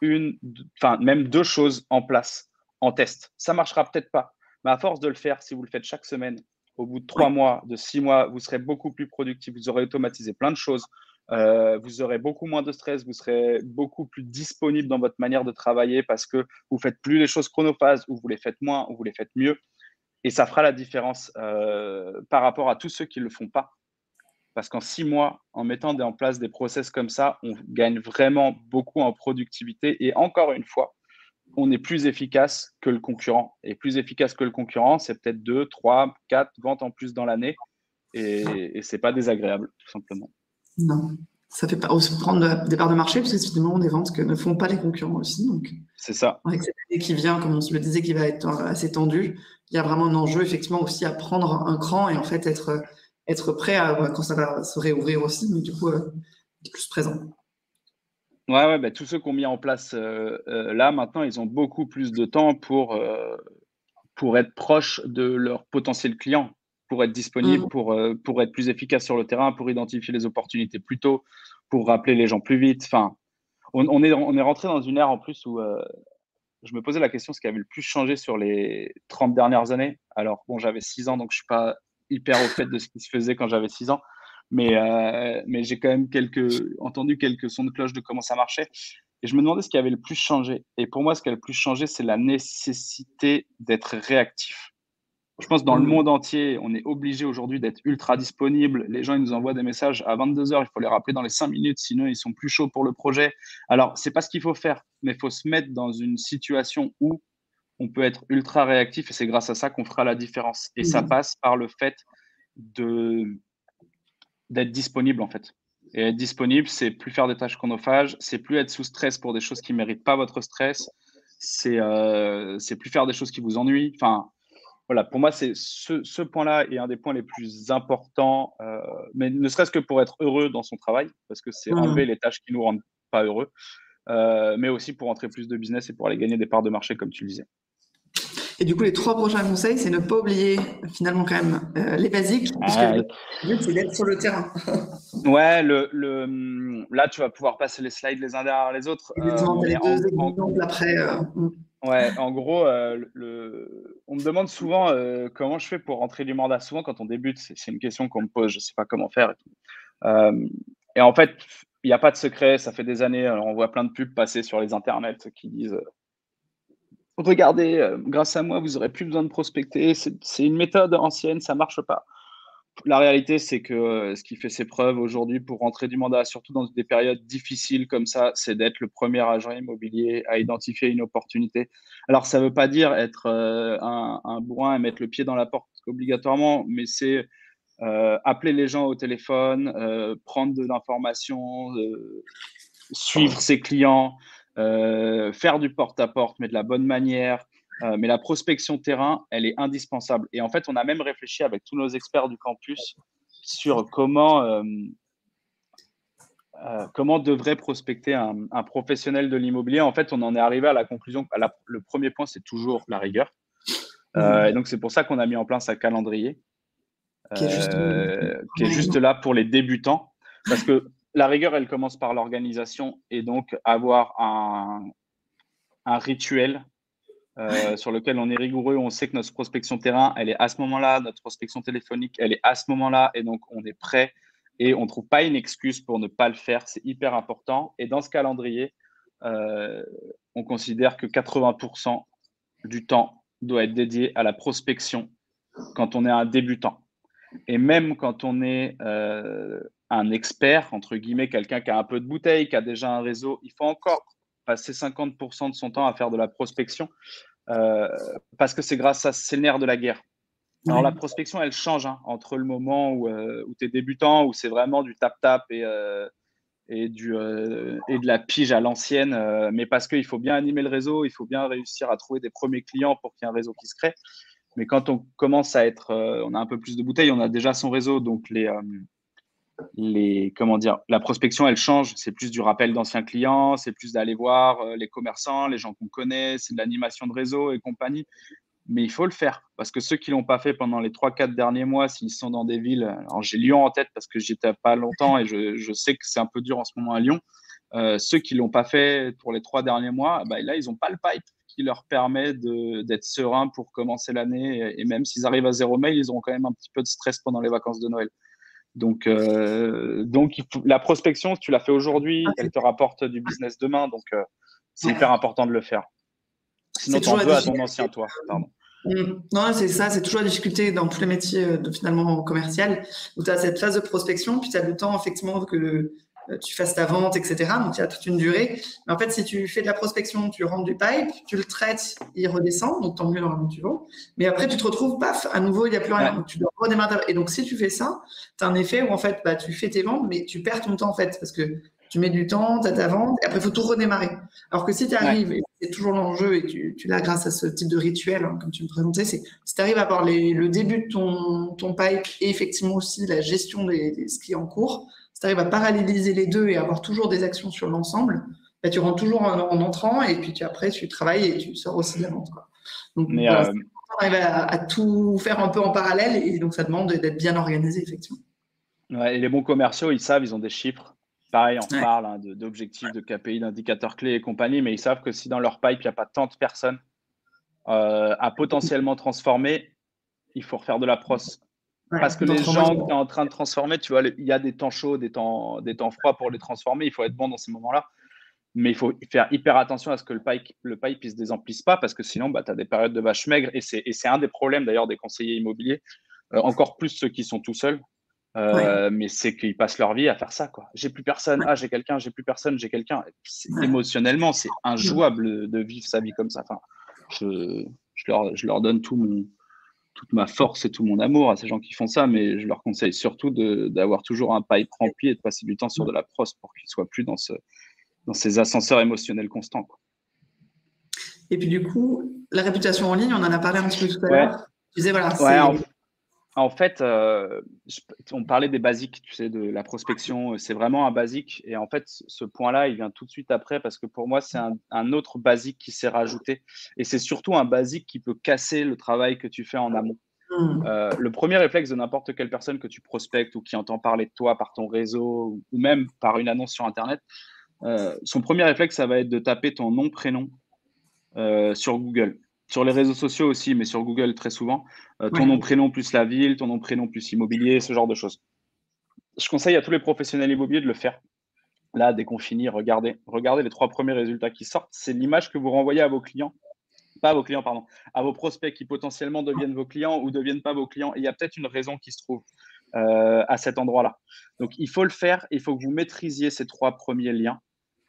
même 2 choses en place, en test. Ça ne marchera peut-être pas, mais à force de le faire, si vous le faites chaque semaine, au bout de 3 mois, de 6 mois, vous serez beaucoup plus productif, vous aurez automatisé plein de choses, vous aurez beaucoup moins de stress, vous serez beaucoup plus disponible dans votre manière de travailler parce que vous ne faites plus les choses chronophases, ou vous les faites moins, ou vous les faites mieux. Et ça fera la différence par rapport à tous ceux qui ne le font pas. Parce qu'en 6 mois, en mettant en place des process comme ça, on gagne vraiment beaucoup en productivité. Et encore une fois, on est plus efficace que le concurrent. Et plus efficace que le concurrent, c'est peut-être 2, 3, 4 ventes en plus dans l'année. Et ce n'est pas désagréable, tout simplement. Non, ça fait pas aussi prendre des parts de marché, parce que c'est finalement des ventes que ne font pas les concurrents aussi. Donc, c'est ça. Avec cette année qui vient, comme on se le disait, qui va être assez tendue, il y a vraiment un enjeu effectivement aussi à prendre un cran et en fait être prêt à, quand ça va se réouvrir aussi, mais du coup plus présent. Ouais, tous ceux qui ont mis en place là maintenant, ils ont beaucoup plus de temps pour être proche de leurs potentiels clients, pour être disponible, pour être plus efficace sur le terrain, pour identifier les opportunités plus tôt, pour rappeler les gens plus vite. Enfin, on est rentré dans une ère en plus où je me posais la question ce qui avait le plus changé sur les 30 dernières années. Alors, bon, j'avais 6 ans, donc je ne suis pas hyper au fait de ce qui se faisait quand j'avais 6 ans. Mais j'ai quand même entendu quelques sons de cloche de comment ça marchait. Et je me demandais ce qui avait le plus changé. Et pour moi, ce qui a le plus changé, c'est la nécessité d'être réactif. Je pense que dans le monde entier, on est obligé aujourd'hui d'être ultra disponible. Les gens, ils nous envoient des messages à 22 heures. Il faut les rappeler dans les 5 minutes, sinon ils sont plus chauds pour le projet. Alors, c'est pas ce qu'il faut faire, mais il faut se mettre dans une situation où on peut être ultra réactif et c'est grâce à ça qu'on fera la différence. Et ça passe par le fait d'être disponible en fait. Et être disponible, c'est plus faire des tâches chronophages, c'est plus être sous stress pour des choses qui ne méritent pas votre stress, c'est plus faire des choses qui vous ennuient. Enfin, voilà, pour moi, c'est ce point-là est un des points les plus importants, mais ne serait-ce que pour être heureux dans son travail, parce que c'est enlever les tâches qui nous rendent pas heureux, mais aussi pour entrer plus de business et pour aller gagner des parts de marché, comme tu le disais. Et du coup, les 3 prochains conseils, c'est ne pas oublier finalement quand même les basiques, puisque le but, c'est d'être sur le terrain. Ouais, là, tu vas pouvoir passer les slides les uns derrière les autres. Exactement, les 2 exemples après. Ouais, en gros, on me demande souvent comment je fais pour rentrer du mandat. Souvent, quand on débute, c'est une question qu'on me pose, je ne sais pas comment faire. Et en fait, il n'y a pas de secret, ça fait des années, on voit plein de pubs passer sur les internets qui disent regardez, grâce à moi, vous n'aurez plus besoin de prospecter. C'est une méthode ancienne, ça ne marche pas. La réalité, c'est que ce qui fait ses preuves aujourd'hui pour rentrer du mandat, surtout dans des périodes difficiles comme ça, c'est d'être le premier agent immobilier à identifier une opportunité. Alors, ça ne veut pas dire être un bourrin et mettre le pied dans la porte obligatoirement, mais c'est appeler les gens au téléphone, prendre de l'information, suivre ses clients, faire du porte-à-porte, mais de la bonne manière. Mais la prospection terrain, elle est indispensable. Et en fait, on a même réfléchi avec tous nos experts du campus sur comment devrait prospecter un professionnel de l'immobilier. En fait, on en est arrivé à la conclusion que le premier point, c'est toujours la rigueur. Et donc, c'est pour ça qu'on a mis en place un calendrier qui est juste là pour les débutants. Parce que la rigueur, elle commence par l'organisation et donc avoir un rituel sur lequel on est rigoureux, on sait que notre prospection terrain, elle est à ce moment-là, notre prospection téléphonique, elle est à ce moment-là, et donc on est prêt et on ne trouve pas une excuse pour ne pas le faire, c'est hyper important. Et dans ce calendrier, on considère que 80% du temps doit être dédié à la prospection quand on est un débutant. Et même quand on est un expert, entre guillemets, quelqu'un qui a un peu de bouteille, qui a déjà un réseau, il faut encore passer 50% de son temps à faire de la prospection parce que c'est le nerf de la guerre. Alors, la prospection, elle change entre le moment où tu es débutant, où c'est vraiment du tap-tap et de la pige à l'ancienne, mais parce qu'il faut bien animer le réseau, il faut bien réussir à trouver des premiers clients pour qu'il y ait un réseau qui se crée. Mais quand on commence à être, on a un peu plus de bouteilles, on a déjà son réseau, donc comment dire, la prospection, elle change. C'est plus du rappel d'anciens clients, c'est plus d'aller voir les commerçants, les gens qu'on connaît, c'est de l'animation de réseau et compagnie. Mais il faut le faire parce que ceux qui l'ont pas fait pendant les 3-4 derniers mois, s'ils sont dans des villes, alors j'ai Lyon en tête parce que j'y étais pas longtemps et je sais que c'est un peu dur en ce moment à Lyon. Ceux qui l'ont pas fait pour les 3 derniers mois, bah, là, ils n'ont pas le pipe qui leur permet d'être serein pour commencer l'année. Et même s'ils arrivent à 0 mail, ils auront quand même un petit peu de stress pendant les vacances de Noël. Donc la prospection, si tu l'as fait aujourd'hui, elle te rapporte du business demain. Donc, c'est hyper important de le faire. Sinon, tu en veux à ton ancien toi. Pardon. Non, c'est ça, c'est toujours la difficulté dans tous les métiers finalement commercial, où tu as cette phase de prospection, puis tu as le temps effectivement que tu fasses ta vente, etc. Donc, il y a toute une durée. Mais en fait, si tu fais de la prospection, tu rentres du pipe, tu le traites, il redescend, donc tant mieux normalement tu vends. Mais après, tu te retrouves, paf, à nouveau, il n'y a plus rien. Donc, tu dois redémarrer. Et donc, si tu fais ça, tu as un effet où en fait, bah, tu fais tes ventes, mais tu perds ton temps en fait, parce que tu mets du temps, tu as ta vente, et après, il faut tout redémarrer. Alors que si tu arrives, et c'est toujours l'enjeu, et tu l'as grâce à ce type de rituel, comme tu me présentais, c'est si tu arrives à avoir le début de ton pipe et effectivement aussi la gestion des skis en cours, si tu arrives à paralléliser les deux et avoir toujours des actions sur l'ensemble, bah, tu rentres toujours en entrant et puis après, tu travailles et tu sors aussi de la vente. Quoi. Donc, voilà, c'est important d'arriver à tout faire un peu en parallèle et donc ça demande d'être bien organisé, effectivement. Ouais, et les bons commerciaux, ils savent, ils ont des chiffres. Pareil, on parle d'objectifs, de KPI, d'indicateurs clés et compagnie, mais ils savent que si dans leur pipe, il n'y a pas tant de personnes à potentiellement transformer, il faut refaire de la pros. Parce que les gens que tu es en train de transformer, tu vois, il y a des temps chauds, des temps froids pour les transformer. Il faut être bon dans ces moments-là. Mais il faut faire hyper attention à ce que le pipe ne se désemplisse pas parce que sinon, bah, tu as des périodes de vache maigre. Et c'est un des problèmes d'ailleurs des conseillers immobiliers, encore plus ceux qui sont tout seuls. Mais c'est qu'ils passent leur vie à faire ça, quoi. J'ai plus personne, j'ai quelqu'un, j'ai plus personne, j'ai quelqu'un. Émotionnellement, c'est injouable de vivre sa vie comme ça. Enfin, je leur donne toute ma force et tout mon amour à ces gens qui font ça, mais je leur conseille surtout d'avoir toujours un pipe rempli et de passer du temps sur de la pros pour qu'ils ne soient plus dans ces ascenseurs émotionnels constants, quoi. Et puis du coup, la réputation en ligne, on en a parlé un petit peu tout à Ouais, l'heure. Tu disais, voilà, ouais. c'est… En fait, on parlait des basiques, tu sais, de la prospection. C'est vraiment un basique. Et en fait, ce point-là, il vient tout de suite après parce que pour moi, c'est un autre basique qui s'est rajouté. Et c'est surtout un basique qui peut casser le travail que tu fais en amont. Le premier réflexe de n'importe quelle personne que tu prospectes ou qui entend parler de toi par ton réseau ou même par une annonce sur Internet, son premier réflexe, ça va être de taper ton nom, prénom sur Google. Sur les réseaux sociaux aussi, mais sur Google très souvent. Ton Ouais. nom, prénom plus la ville, ton nom, prénom plus immobilier, ce genre de choses. Je conseille à tous les professionnels immobiliers de le faire. Là, dès qu'on finit, regardez les 3 premiers résultats qui sortent. C'est l'image que vous renvoyez à vos clients, pas à vos clients, pardon, à vos prospects qui potentiellement deviennent vos clients ou deviennent pas vos clients. Et il y a peut-être une raison qui se trouve à cet endroit-là. Donc, il faut le faire. Il faut que vous maîtrisiez ces 3 premiers liens,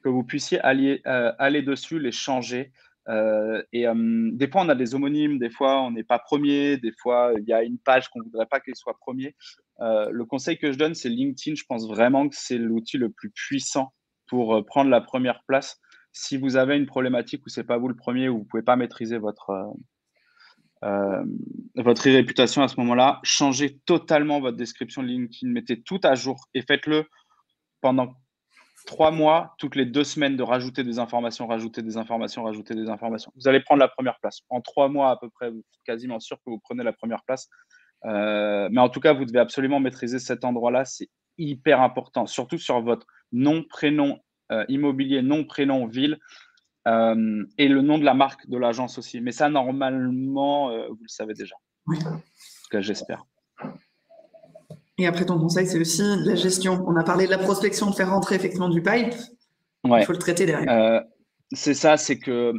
que vous puissiez aller dessus, les changer. Des fois, on a des homonymes, des fois, on n'est pas premier, des fois, il y a une page qu'on ne voudrait pas qu'elle soit premier. Le conseil que je donne, c'est LinkedIn. Je pense vraiment que c'est l'outil le plus puissant pour prendre la première place. Si vous avez une problématique où c'est pas vous le premier, où vous pouvez pas maîtriser votre réputation à ce moment-là, changez totalement votre description de LinkedIn, mettez tout à jour et faites-le pendant 3 mois, toutes les 2 semaines, de rajouter des informations, rajouter des informations, rajouter des informations. Vous allez prendre la première place. En 3 mois à peu près, vous êtes quasiment sûr que vous prenez la première place. Mais en tout cas, vous devez absolument maîtriser cet endroit-là. C'est hyper important, surtout sur votre nom, prénom immobilier, nom, prénom, ville et le nom de la marque de l'agence aussi. Mais ça, normalement, vous le savez déjà. Ouais. En tout cas, j'espère. Et après, ton conseil, c'est aussi la gestion. On a parlé de la prospection, de faire rentrer effectivement du pipe. Il faut Ouais. le traiter derrière. C'est ça, c'est que,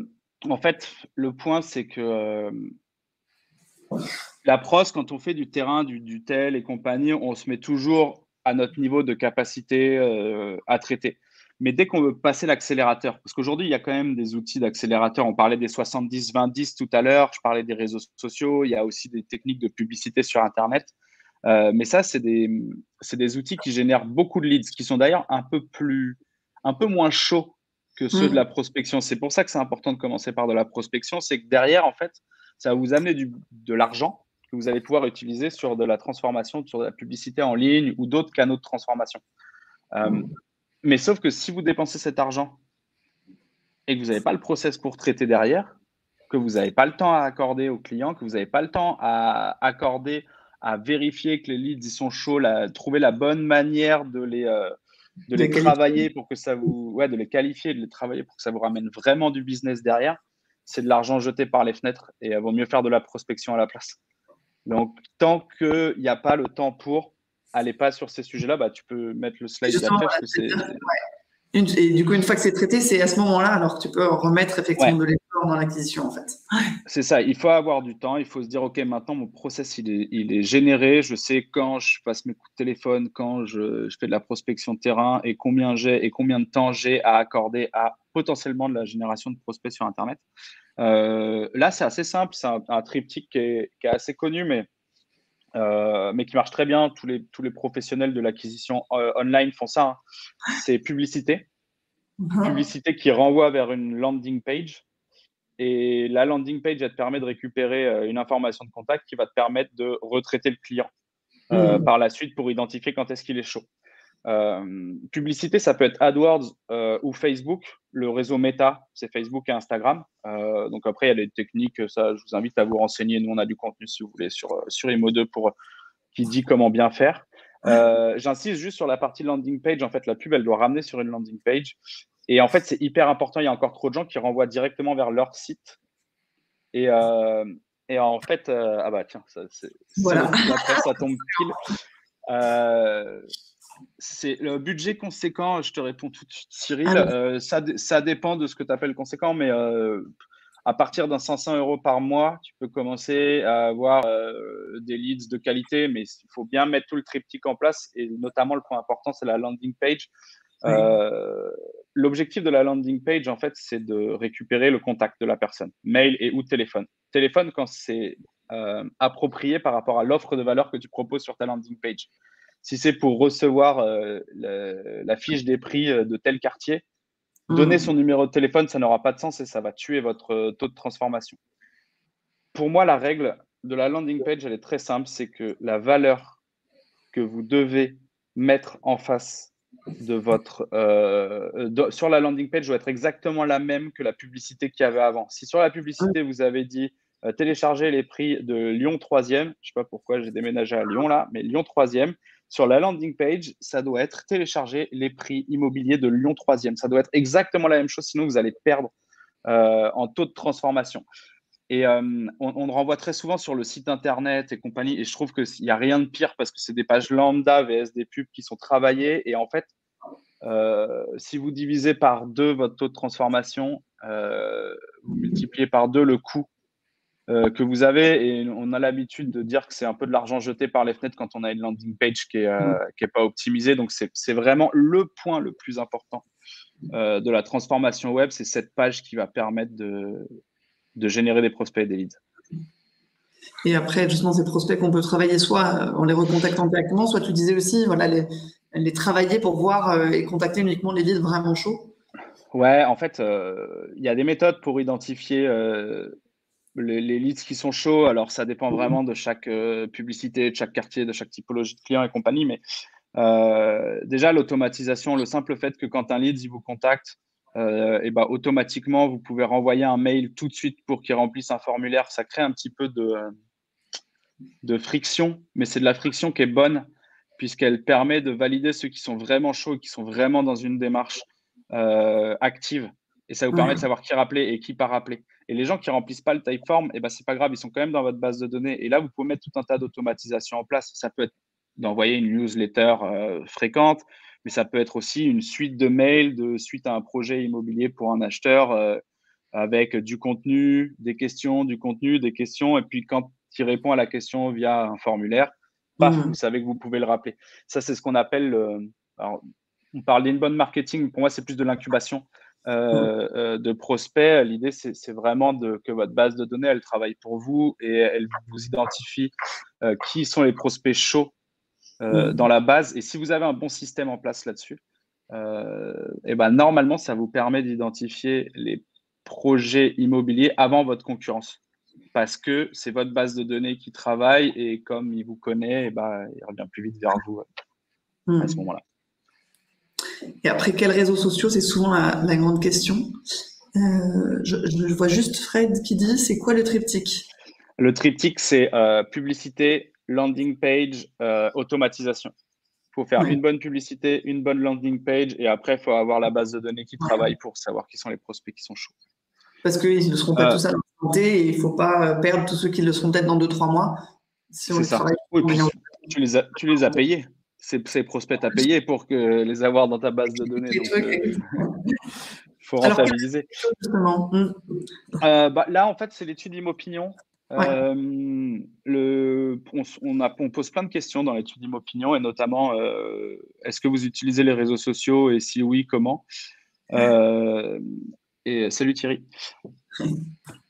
en fait, le point, c'est que la pros, quand on fait du terrain, du tel et compagnie, on se met toujours à notre niveau de capacité à traiter. Mais dès qu'on veut passer l'accélérateur, parce qu'aujourd'hui, il y a quand même des outils d'accélérateur. On parlait des 70-20-10 tout à l'heure, je parlais des réseaux sociaux, il y a aussi des techniques de publicité sur Internet. Mais ça, c'est des outils qui génèrent beaucoup de leads, qui sont d'ailleurs un peu moins chauds que ceux de la prospection. C'est pour ça que c'est important de commencer par de la prospection. C'est que derrière, en fait, ça va vous amener de l'argent que vous allez pouvoir utiliser sur de la transformation, sur de la publicité en ligne ou d'autres canaux de transformation. Mais sauf que si vous dépensez cet argent et que vous n'avez pas le process pour traiter derrière, que vous n'avez pas le temps à accorder aux clients, que vous n'avez pas le temps à accorder à vérifier que les leads ils sont chauds, trouver la bonne manière de les travailler pour que ça vous, de les qualifier, de les travailler pour que ça vous ramène vraiment du business derrière, c'est de l'argent jeté par les fenêtres et il vaut mieux faire de la prospection à la place. Donc, tant qu'il n'y a pas le temps pour, allez pas sur ces sujets-là, tu peux mettre le slide d'après. Parce que c'est… Et du coup, une fois que c'est traité, c'est à ce moment-là, alors que tu peux remettre effectivement de l'effort dans l'acquisition, en fait. C'est ça, il faut avoir du temps, il faut se dire, OK, maintenant, mon process, il est généré, je sais quand je passe mes coups de téléphone, quand je fais de la prospection de terrain et combien de temps j'ai à accorder à potentiellement de la génération de prospects sur Internet. Là, c'est assez simple, c'est un triptyque qui est assez connu, mais qui marche très bien. Tous les professionnels de l'acquisition online font ça. C'est publicité. Publicité qui renvoie vers une landing page. Et la landing page, elle te permet de récupérer une information de contact qui va te permettre de retraiter le client par la suite pour identifier quand est-ce qu'il est chaud. Publicité, ça peut être AdWords ou Facebook. Le réseau Meta, c'est Facebook et Instagram. Donc après, il y a des techniques. Ça, je vous invite à vous renseigner. Nous, on a du contenu, si vous voulez, sur Imo2 qui dit comment bien faire. J'insiste juste sur la partie landing page. En fait, la pub, elle doit ramener sur une landing page. Et en fait, c'est hyper important. Il y a encore trop de gens qui renvoient directement vers leur site. Et en fait, tiens, Voilà. après, ça tombe pile. C'est le budget conséquent. Je te réponds tout de suite, Cyril. Ça dépend de ce que tu appelles conséquent, mais à partir d'un 500 € par mois, tu peux commencer à avoir des leads de qualité, mais il faut bien mettre tout le triptyque en place. Et notamment, le point important, c'est la landing page. Le l'objectif de la landing page, en fait, c'est de récupérer le contact de la personne, mail et ou téléphone. Téléphone quand c'est approprié par rapport à l'offre de valeur que tu proposes sur ta landing page. Si c'est pour recevoir la fiche des prix de tel quartier, donner son numéro de téléphone, ça n'aura pas de sens et ça va tuer votre taux de transformation. Pour moi, la règle de la landing page, elle est très simple, c'est que la valeur que vous devez mettre en face de votre sur la landing page doit être exactement la même que la publicité qu'il y avait avant. Si sur la publicité, vous avez dit télécharger les prix de Lyon 3e, je ne sais pas pourquoi j'ai déménagé à Lyon là, mais Lyon 3e, sur la landing page, ça doit être télécharger les prix immobiliers de Lyon 3e. Ça doit être exactement la même chose, sinon vous allez perdre en taux de transformation. Et on renvoie très souvent sur le site internet et compagnie. Et je trouve qu'il n'y a rien de pire parce que c'est des pages lambda vs des pubs qui sont travaillées. Et en fait, si vous divisez par 2 votre taux de transformation, vous multipliez par 2 le coût que vous avez. Et on a l'habitude de dire que c'est un peu de l'argent jeté par les fenêtres quand on a une landing page qui est pas optimisée. Donc, c'est vraiment le point le plus important de la transformation web. C'est cette page qui va permettre de générer des prospects et des leads. Et après, justement, ces prospects qu'on peut travailler soit en les recontactant directement, soit tu disais aussi, voilà, les travailler pour voir et contacter uniquement les leads vraiment chauds. Ouais, en fait, il y a des méthodes pour identifier les leads qui sont chauds. Alors, ça dépend vraiment de chaque publicité, de chaque quartier, de chaque typologie de client et compagnie. Mais déjà, l'automatisation, le simple fait que quand un lead il vous contacte, et ben, automatiquement, vous pouvez renvoyer un mail tout de suite pour qu'il remplisse un formulaire. Ça crée un petit peu de friction, mais c'est de la friction qui est bonne puisqu'elle permet de valider ceux qui sont vraiment chauds et qui sont vraiment dans une démarche active. Et ça vous permet de savoir qui rappeler et qui pas rappeler. Et les gens qui remplissent pas le Typeform, eh ben, c'est pas grave, ils sont quand même dans votre base de données. Et là, vous pouvez mettre tout un tas d'automatisation en place. Ça peut être d'envoyer une newsletter fréquente, mais ça peut être aussi une suite de mails de suite à un projet immobilier pour un acheteur avec du contenu, des questions, du contenu, des questions. Et puis, quand il répond à la question via un formulaire, paf, vous savez que vous pouvez le rappeler. Ça, c'est ce qu'on appelle, alors, on parle d'inbound marketing, pour moi, c'est plus de l'incubation de prospects. L'idée, c'est vraiment que votre base de données, elle travaille pour vous et elle vous identifie qui sont les prospects chauds dans la base. Et si vous avez un bon système en place là-dessus, et ben, normalement, ça vous permet d'identifier les projets immobiliers avant votre concurrence. Parce que c'est votre base de données qui travaille et comme il vous connaît, et ben, il revient plus vite vers vous à ce moment-là. Et après, quels réseaux sociaux? C'est souvent la grande question. Je vois juste Fred qui dit, c'est quoi le triptyque? Le triptyque, c'est publicité, landing page, automatisation. Il faut faire une bonne publicité, une bonne landing page et après, il faut avoir la base de données qui travaille pour savoir qui sont les prospects qui sont chauds. Parce qu'ils ne seront pas tous à l'instant T et il ne faut pas perdre tous ceux qui le seront peut-être dans 2-3 mois. Si on les travaille. Oui, puis tu les as payés. Ces prospects à payer pour les avoir dans ta base de données. Il faut rentabiliser. Là, en fait, c'est l'étude ImOpinion. On pose plein de questions dans l'étude ImOpinion et notamment, est-ce que vous utilisez les réseaux sociaux et si oui, comment? Et salut Thierry.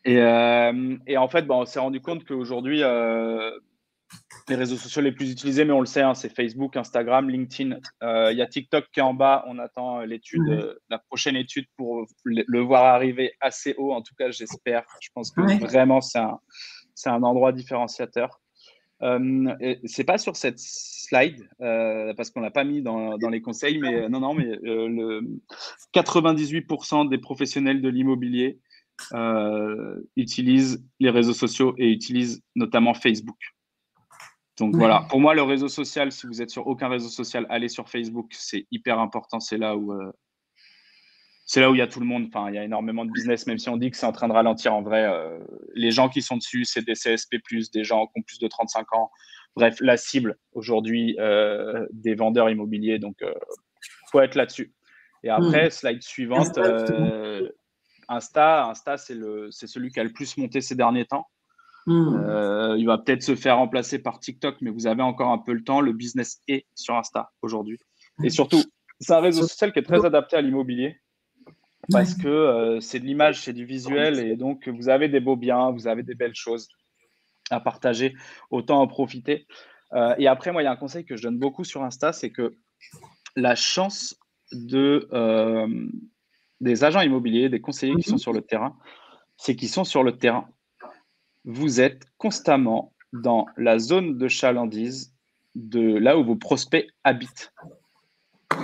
Et en fait, on s'est rendu compte qu'aujourd'hui, les réseaux sociaux les plus utilisés, mais on le sait, hein, c'est Facebook, Instagram, LinkedIn. Il y a TikTok qui est en bas. On attend la prochaine étude pour le voir arriver assez haut. En tout cas, j'espère. Je pense que vraiment, c'est un endroit différenciateur. C'est pas sur cette slide parce qu'on l'a pas mis dans les conseils, mais non, mais 98% des professionnels de l'immobilier utilisent les réseaux sociaux et utilisent notamment Facebook. Donc voilà, pour moi, le réseau social, si vous êtes sur aucun réseau social, allez sur Facebook, c'est hyper important. C'est là où il y a tout le monde. Enfin, il y a énormément de business, même si on dit que c'est en train de ralentir. En vrai, les gens qui sont dessus, c'est des CSP+, des gens qui ont plus de 35 ans. Bref, la cible aujourd'hui des vendeurs immobiliers. Donc, faut être là-dessus. Et après, slide suivante, Insta, c'est celui qui a le plus monté ces derniers temps. Il va peut-être se faire remplacer par TikTok, mais vous avez encore un peu le temps. Le business est sur Insta aujourd'hui. Et surtout, c'est un réseau social qui est très adapté à l'immobilier. parce que c'est de l'image, c'est du visuel, et donc vous avez des beaux biens, vous avez des belles choses à partager, autant en profiter. Et après, moi, il y a un conseil que je donne beaucoup sur Insta, c'est que la chance des agents immobiliers, des conseillers qui sont sur le terrain, c'est qu'ils sont sur le terrain. Vous êtes constamment dans la zone de chalandise de là où vos prospects habitent.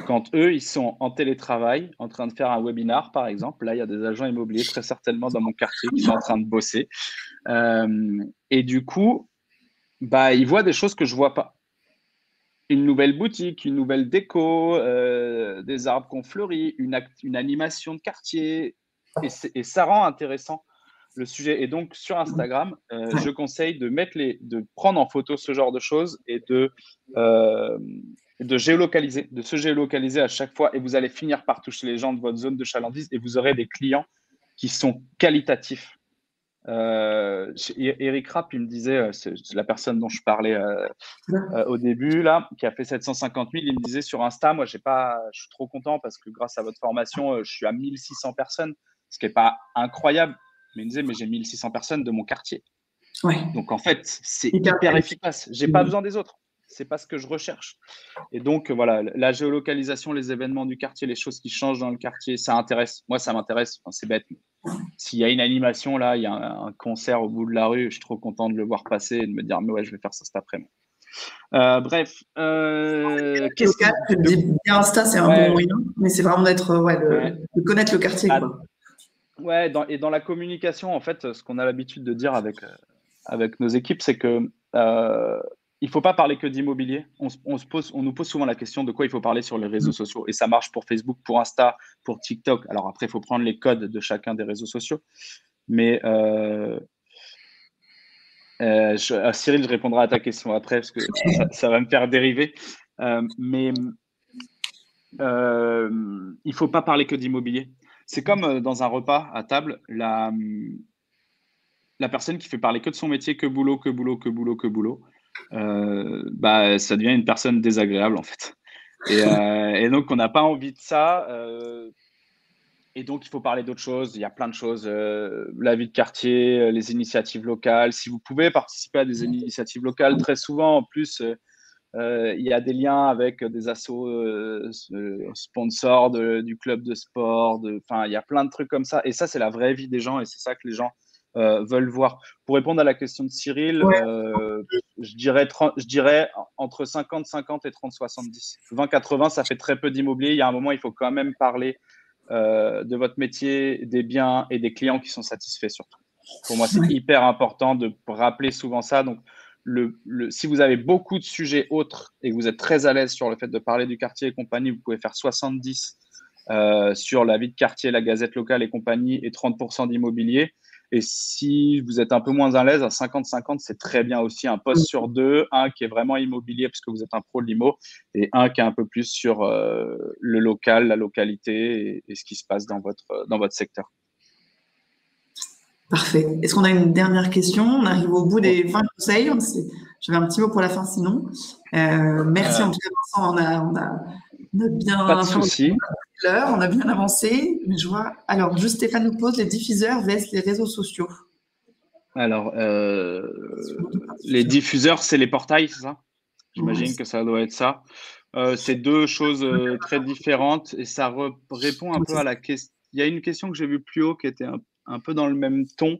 Quand eux, ils sont en télétravail, en train de faire un webinar, par exemple, là, il y a des agents immobiliers très certainement dans mon quartier qui sont en train de bosser. Et du coup, bah, ils voient des choses que je ne vois pas. Une nouvelle boutique, une nouvelle déco, des arbres qu'on fleurit, une animation de quartier. Et ça rend intéressant le sujet. Et donc, sur Instagram, je conseille de prendre en photo ce genre de choses et de se géolocaliser à chaque fois. Et vous allez finir par toucher les gens de votre zone de chalandise et vous aurez des clients qui sont qualitatifs. Eric Rapp, il me disait, c'est la personne dont je parlais au début, là, qui a fait 750 000, il me disait sur Insta, moi, je suis trop content parce que grâce à votre formation, je suis à 1600 personnes, ce qui n'est pas incroyable. Mais il me disait, mais j'ai 1600 personnes de mon quartier. Ouais. Donc, en fait, c'est hyper efficace. Je n'ai pas besoin des autres. Ce n'est pas ce que je recherche. Et donc, voilà, la géolocalisation, les événements du quartier, les choses qui changent dans le quartier, ça intéresse. Moi, ça m'intéresse. Enfin, c'est bête. S'il y a une animation, là, il y a un concert au bout de la rue, je suis trop content de le voir passer et de me dire, mais ouais, je vais faire ça cet après-midi. Bref. Tu dis bien Insta, c'est un bon moyen, mais c'est vraiment de connaître le quartier. Ouais, dans la communication, en fait, ce qu'on a l'habitude de dire avec nos équipes, c'est que il ne faut pas parler que d'immobilier. On nous pose souvent la question de quoi il faut parler sur les réseaux sociaux. Et ça marche pour Facebook, pour Insta, pour TikTok. Alors après, il faut prendre les codes de chacun des réseaux sociaux. Mais Cyril, je répondrai à ta question après parce que ça va me faire dériver. Mais il ne faut pas parler que d'immobilier. C'est comme dans un repas à table, la personne qui fait parler que de son métier, que boulot, que boulot, que boulot, que boulot, bah, ça devient une personne désagréable en fait. Et donc, on n'a pas envie de ça. Et donc, il faut parler d'autres choses. Il y a plein de choses. La vie de quartier, les initiatives locales. Si vous pouvez participer à des initiatives locales, très souvent, en plus, il y a des liens avec des assos sponsors du club de sport. Enfin, il y a plein de trucs comme ça. Et ça, c'est la vraie vie des gens et c'est ça que les gens veulent voir. Pour répondre à la question de Cyril, je dirais entre 50-50 et 30-70. 20-80, ça fait très peu d'immobilier. Il y a un moment, il faut quand même parler de votre métier, des biens et des clients qui sont satisfaits surtout. Pour moi, c'est hyper important de rappeler souvent ça. Donc, si vous avez beaucoup de sujets autres et que vous êtes très à l'aise sur le fait de parler du quartier et compagnie, vous pouvez faire 70 sur la vie de quartier, la gazette locale et compagnie et 30% d'immobilier. Et si vous êtes un peu moins à l'aise, à 50-50, c'est très bien aussi. Un poste sur deux, un qui est vraiment immobilier parce que vous êtes un pro de l'IMO et un qui est un peu plus sur le local, la localité et ce qui se passe dans votre secteur. Parfait. Est-ce qu'on a une dernière question? On arrive au bout des 20 conseils. J'avais un petit mot pour la fin sinon. Merci en tout cas, Vincent. On a bien pas de souci. On a bien avancé. Mais je vois. Alors, juste Stéphane nous pose les diffuseurs vs les réseaux sociaux. Alors, les diffuseurs, c'est les portails, c'est ça? J'imagine que ça doit être ça. C'est deux choses très différentes et ça répond un peu à la question. Il y a une question que j'ai vue plus haut qui était un peu dans le même ton.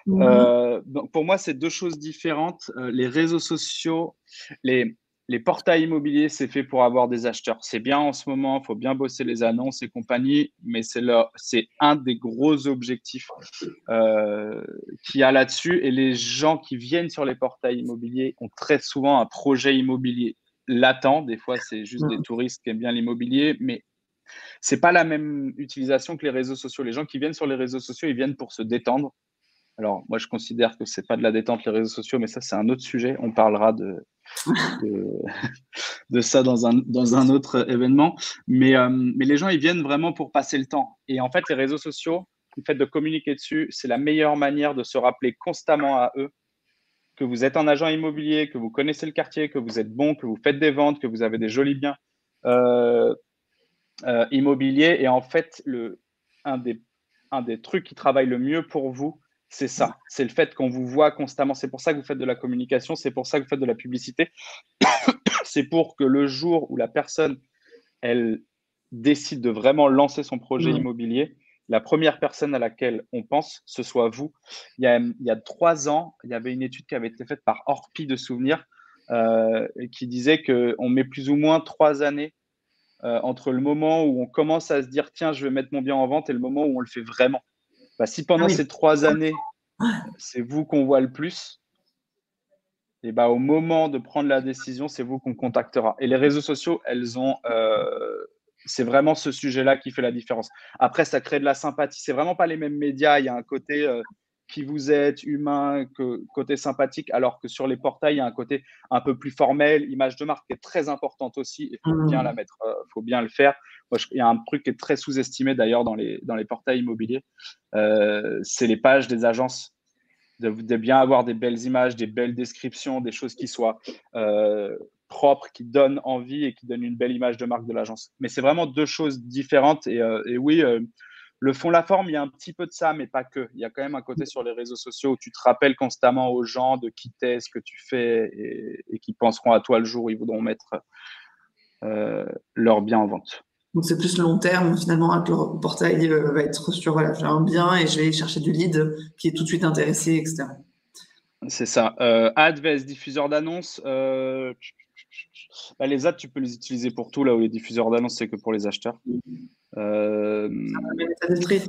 Donc pour moi, c'est deux choses différentes. Les réseaux sociaux, les portails immobiliers, c'est fait pour avoir des acheteurs. C'est bien en ce moment, il faut bien bosser les annonces et compagnie, mais c'est un des gros objectifs qu'il y a là-dessus. Et les gens qui viennent sur les portails immobiliers ont très souvent un projet immobilier latent. Des fois, c'est juste des touristes qui aiment bien l'immobilier, mais c'est pas la même utilisation que les réseaux sociaux. Les gens qui viennent sur les réseaux sociaux, ils viennent pour se détendre. Alors, moi, je considère que c'est pas de la détente, les réseaux sociaux, mais ça, c'est un autre sujet. On parlera de ça dans un autre événement. Mais les gens, ils viennent vraiment pour passer le temps. Et en fait, les réseaux sociaux, le fait de communiquer dessus, c'est la meilleure manière de se rappeler constamment à eux que vous êtes un agent immobilier, que vous connaissez le quartier, que vous êtes bon, que vous faites des ventes, que vous avez des jolis biens immobiliers. Et en fait, un des trucs qui travaille le mieux pour vous, c'est ça. C'est le fait qu'on vous voit constamment. C'est pour ça que vous faites de la communication, c'est pour ça que vous faites de la publicité. C'est pour que le jour où la personne, elle décide de vraiment lancer son projet Mm. immobilier, la première personne à laquelle on pense, ce soit vous. Il y a 3 ans, il y avait une étude qui avait été faite par Orpi de Souvenirs qui disait qu'on met plus ou moins 3 années entre le moment où on commence à se dire tiens, je vais mettre mon bien en vente et le moment où on le fait vraiment. Bah, si Ah pendant oui. ces 3 années, c'est vous qu'on voit le plus, et bah, au moment de prendre la décision, c'est vous qu'on contactera. Et les réseaux sociaux, c'est vraiment ce sujet-là qui fait la différence. Après, ça crée de la sympathie. C'est vraiment pas les mêmes médias. Il y a un côté qui vous êtes, humain, côté sympathique, alors que sur les portails, il y a un côté un peu plus formel, image de marque qui est très importante aussi. Il faut bien la Mm. mettre, faut bien le faire. Moi, il y a un truc qui est très sous-estimé d'ailleurs dans les portails immobiliers, c'est les pages des agences de bien avoir des belles images, des belles descriptions, des choses qui soient propres, qui donnent envie et qui donnent une belle image de marque de l'agence. Mais c'est vraiment deux choses différentes. Et oui, le fond, la forme, il y a un petit peu de ça, mais pas que. Il y a quand même un côté sur les réseaux sociaux où tu te rappelles constamment aux gens de qui t'es, ce que tu fais et qui penseront à toi le jour où ils voudront mettre leur bien en vente. Donc c'est plus long terme finalement hein, que le portail va être sur voilà, j'ai un bien et je vais chercher du lead qui est tout de suite intéressé, etc. C'est ça. Ad vs diffuseur d'annonces. Bah, les ads, tu peux les utiliser pour tout, là où les diffuseurs d'annonces, c'est que pour les acheteurs. Euh, Le même état d'esprit.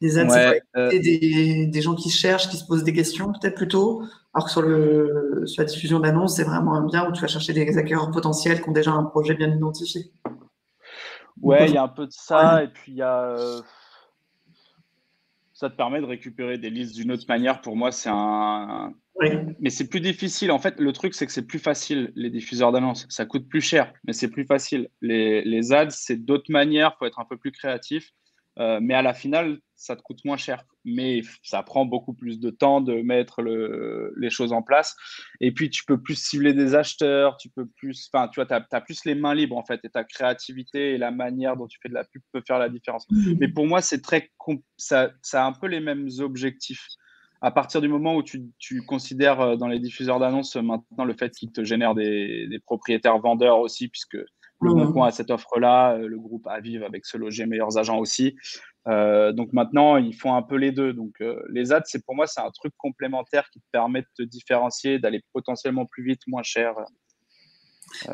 Les ads, c'est pour ouais, éviter des gens qui cherchent, qui se posent des questions peut-être plutôt, alors que sur la diffusion d'annonces, c'est vraiment un bien où tu vas chercher des acquéreurs potentiels qui ont déjà un projet bien identifié. Donc, ouais, il y a un peu de ouais. ça, et puis il y a, ça te permet de récupérer des listes d'une autre manière. Pour moi, Ouais. mais c'est plus difficile. En fait, le truc, c'est que c'est plus facile, les diffuseurs d'annonces. Ça coûte plus cher, mais c'est plus facile. Les ads, c'est d'autres manières. Il faut être un peu plus créatif. Mais à la finale, ça te coûte moins cher. Mais ça prend beaucoup plus de temps de mettre les choses en place. Et puis, tu peux plus cibler des acheteurs. Tu peux plus, enfin, tu vois, as plus les mains libres, en fait. Et ta créativité et la manière dont tu fais de la pub peut faire la différence. Mais pour moi, ça a un peu les mêmes objectifs à partir du moment où tu considères dans les diffuseurs d'annonces maintenant le fait qu'ils te génèrent des propriétaires vendeurs aussi, puisque Le Bon Coin a cette offre-là, le groupe Aviv avec Se Loger Meilleurs Agents aussi. Donc maintenant, ils font un peu les deux. Donc les ads, pour moi, c'est un truc complémentaire qui te permet de te différencier, d'aller potentiellement plus vite, moins cher.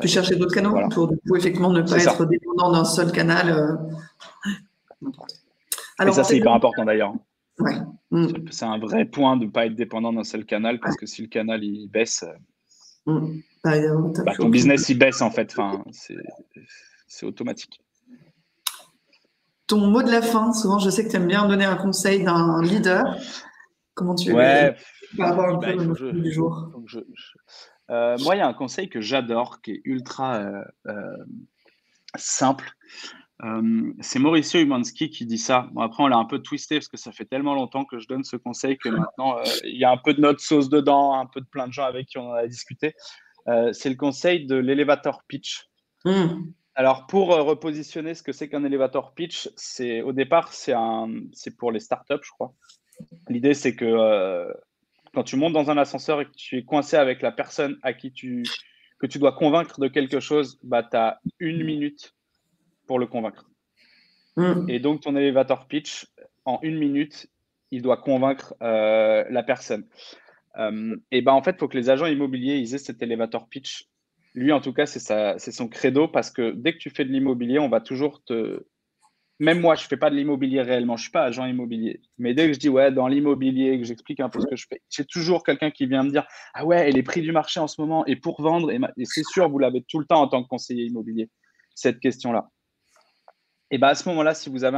Puis chercher d'autres canaux Voilà, pour du coup effectivement ne c'est pas ça. être dépendant d'un seul canal. Et Alors, ça, c'est hyper important d'ailleurs. ouais. C'est un vrai point de ne pas être dépendant d'un seul canal, parce que si le canal il baisse, Bah, t'as bah, plus ton aucune. business il baisse en fait. Enfin, c'est automatique. Ton mot de la fin, souvent je sais que tu aimes bien donner un conseil d'un leader. Comment tu Ouais, vas avoir un peu bah, il le faut mot que je, du jour? faut que moi, il y a un conseil que j'adore, qui est ultra simple. C'est Mauricio Umansky qui dit ça. Bon, après, on l'a un peu twisté parce que ça fait tellement longtemps que je donne ce conseil que maintenant, il y a un peu de notre sauce dedans, un peu de plein de gens avec qui on en a discuté. C'est le conseil de l'elevator pitch. Mmh. Alors, pour repositionner ce que c'est qu'un elevator pitch, au départ, c'est pour les startups, je crois. L'idée, c'est que quand tu montes dans un ascenseur et que tu es coincé avec la personne que tu dois convaincre de quelque chose, bah, tu as 1 minute pour le convaincre. Mmh. Et donc, ton elevator pitch, en 1 minute, il doit convaincre la personne. Et ben en fait, il faut que les agents immobiliers ils aient cet elevator pitch. Lui, en tout cas, c'est son credo, parce que dès que tu fais de l'immobilier, on va toujours te. Même moi, je ne fais pas de l'immobilier réellement, je ne suis pas agent immobilier. Mais dès que je dis ouais, dans l'immobilier, que j'explique un peu ce que je fais, j'ai toujours quelqu'un qui vient me dire ah ouais, et les prix du marché en ce moment, et pour vendre, et c'est sûr, vous l'avez tout le temps en tant que conseiller immobilier, cette question-là. Et ben à ce moment-là, si vous avez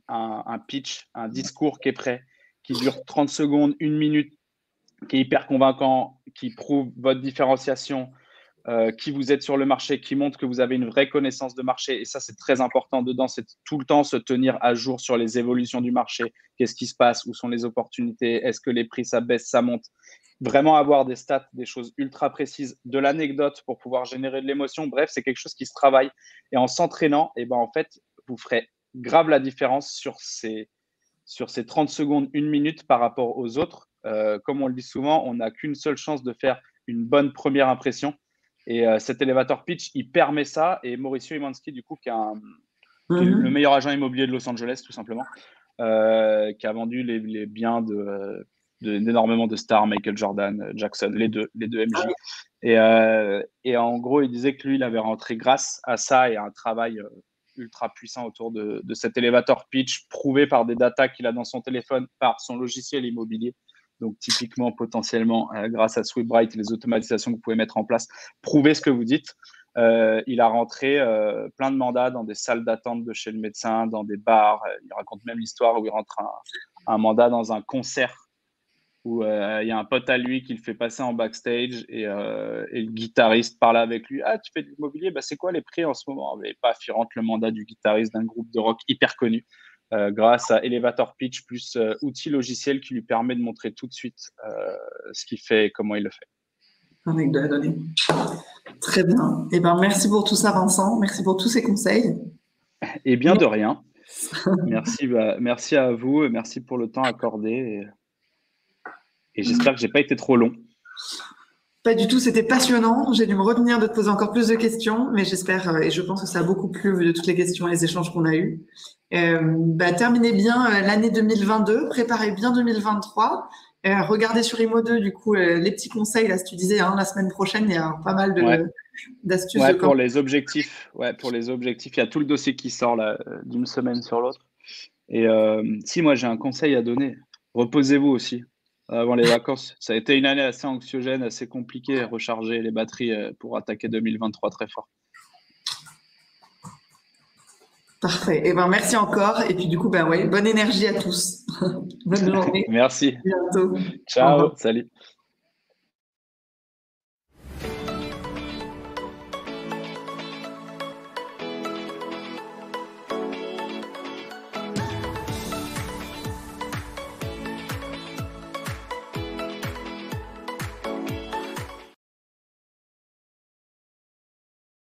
un pitch, un discours qui est prêt, qui dure 30 secondes, 1 minute, qui est hyper convaincant, qui prouve votre différenciation, qui vous êtes sur le marché, qui montre que vous avez une vraie connaissance de marché. Et ça, c'est très important dedans, c'est tout le temps se tenir à jour sur les évolutions du marché. Qu'est-ce qui se passe? Où sont les opportunités? Est-ce que les prix, ça baisse, ça monte? Vraiment avoir des stats, des choses ultra précises, de l'anecdote pour pouvoir générer de l'émotion. Bref, c'est quelque chose qui se travaille. Et en s'entraînant, et ben, en fait, vous ferez grave la différence sur ces 30 secondes, 1 minute par rapport aux autres. Comme on le dit souvent, on n'a qu'une seule chance de faire une bonne première impression. Et cet elevator pitch, il permet ça. Et Mauricio Imanski, du coup, qui est le meilleur agent immobilier de Los Angeles, tout simplement, qui a vendu les biens d'énormément de stars, Michael Jordan, Jackson, les deux MJ. Et en gros, il disait que lui, il avait rentré grâce à ça et à un travail ultra puissant autour de cet elevator pitch, prouvé par des datas qu'il a dans son téléphone, par son logiciel immobilier. Donc, typiquement, potentiellement, grâce à SweepBright et les automatisations que vous pouvez mettre en place, prouver ce que vous dites. Il a rentré plein de mandats dans des salles d'attente de chez le médecin, dans des bars. Il raconte même l'histoire où il rentre un mandat dans un concert où il y a un pote à lui qui le fait passer en backstage et le guitariste parle avec lui. Ah, tu fais de l'immobilier, bah, c'est quoi les prix en ce moment? Et paf, il rentre le mandat du guitariste d'un groupe de rock hyper connu grâce à Elevator Pitch plus outil logiciel qui lui permet de montrer tout de suite ce qu'il fait et comment il le fait. Très bien. Eh ben, merci pour tout ça, Vincent. Merci pour tous ces conseils. Eh bien, de rien. Merci à vous et merci pour le temps accordé. Et j'espère que je n'ai pas été trop long. Pas du tout, c'était passionnant. J'ai dû me retenir de te poser encore plus de questions, mais j'espère et je pense que ça a beaucoup plu vu de toutes les questions et les échanges qu'on a eus. Terminez bien l'année 2022, préparez bien 2023. Regardez sur Imo2, du coup, les petits conseils, là, si tu disais, la semaine prochaine, il y a pas mal d'astuces. Ouais, pour les objectifs. Ouais, pour les objectifs, il y a tout le dossier qui sort là d'une semaine sur l'autre. Et si moi j'ai un conseil à donner, reposez-vous aussi avant les vacances. Ça a été une année assez anxiogène, assez compliquée, recharger les batteries pour attaquer 2023 très fort. Parfait. Et merci encore. Et puis du coup, bonne énergie à tous. Bonne journée. Merci. À bientôt. Ciao. Salut.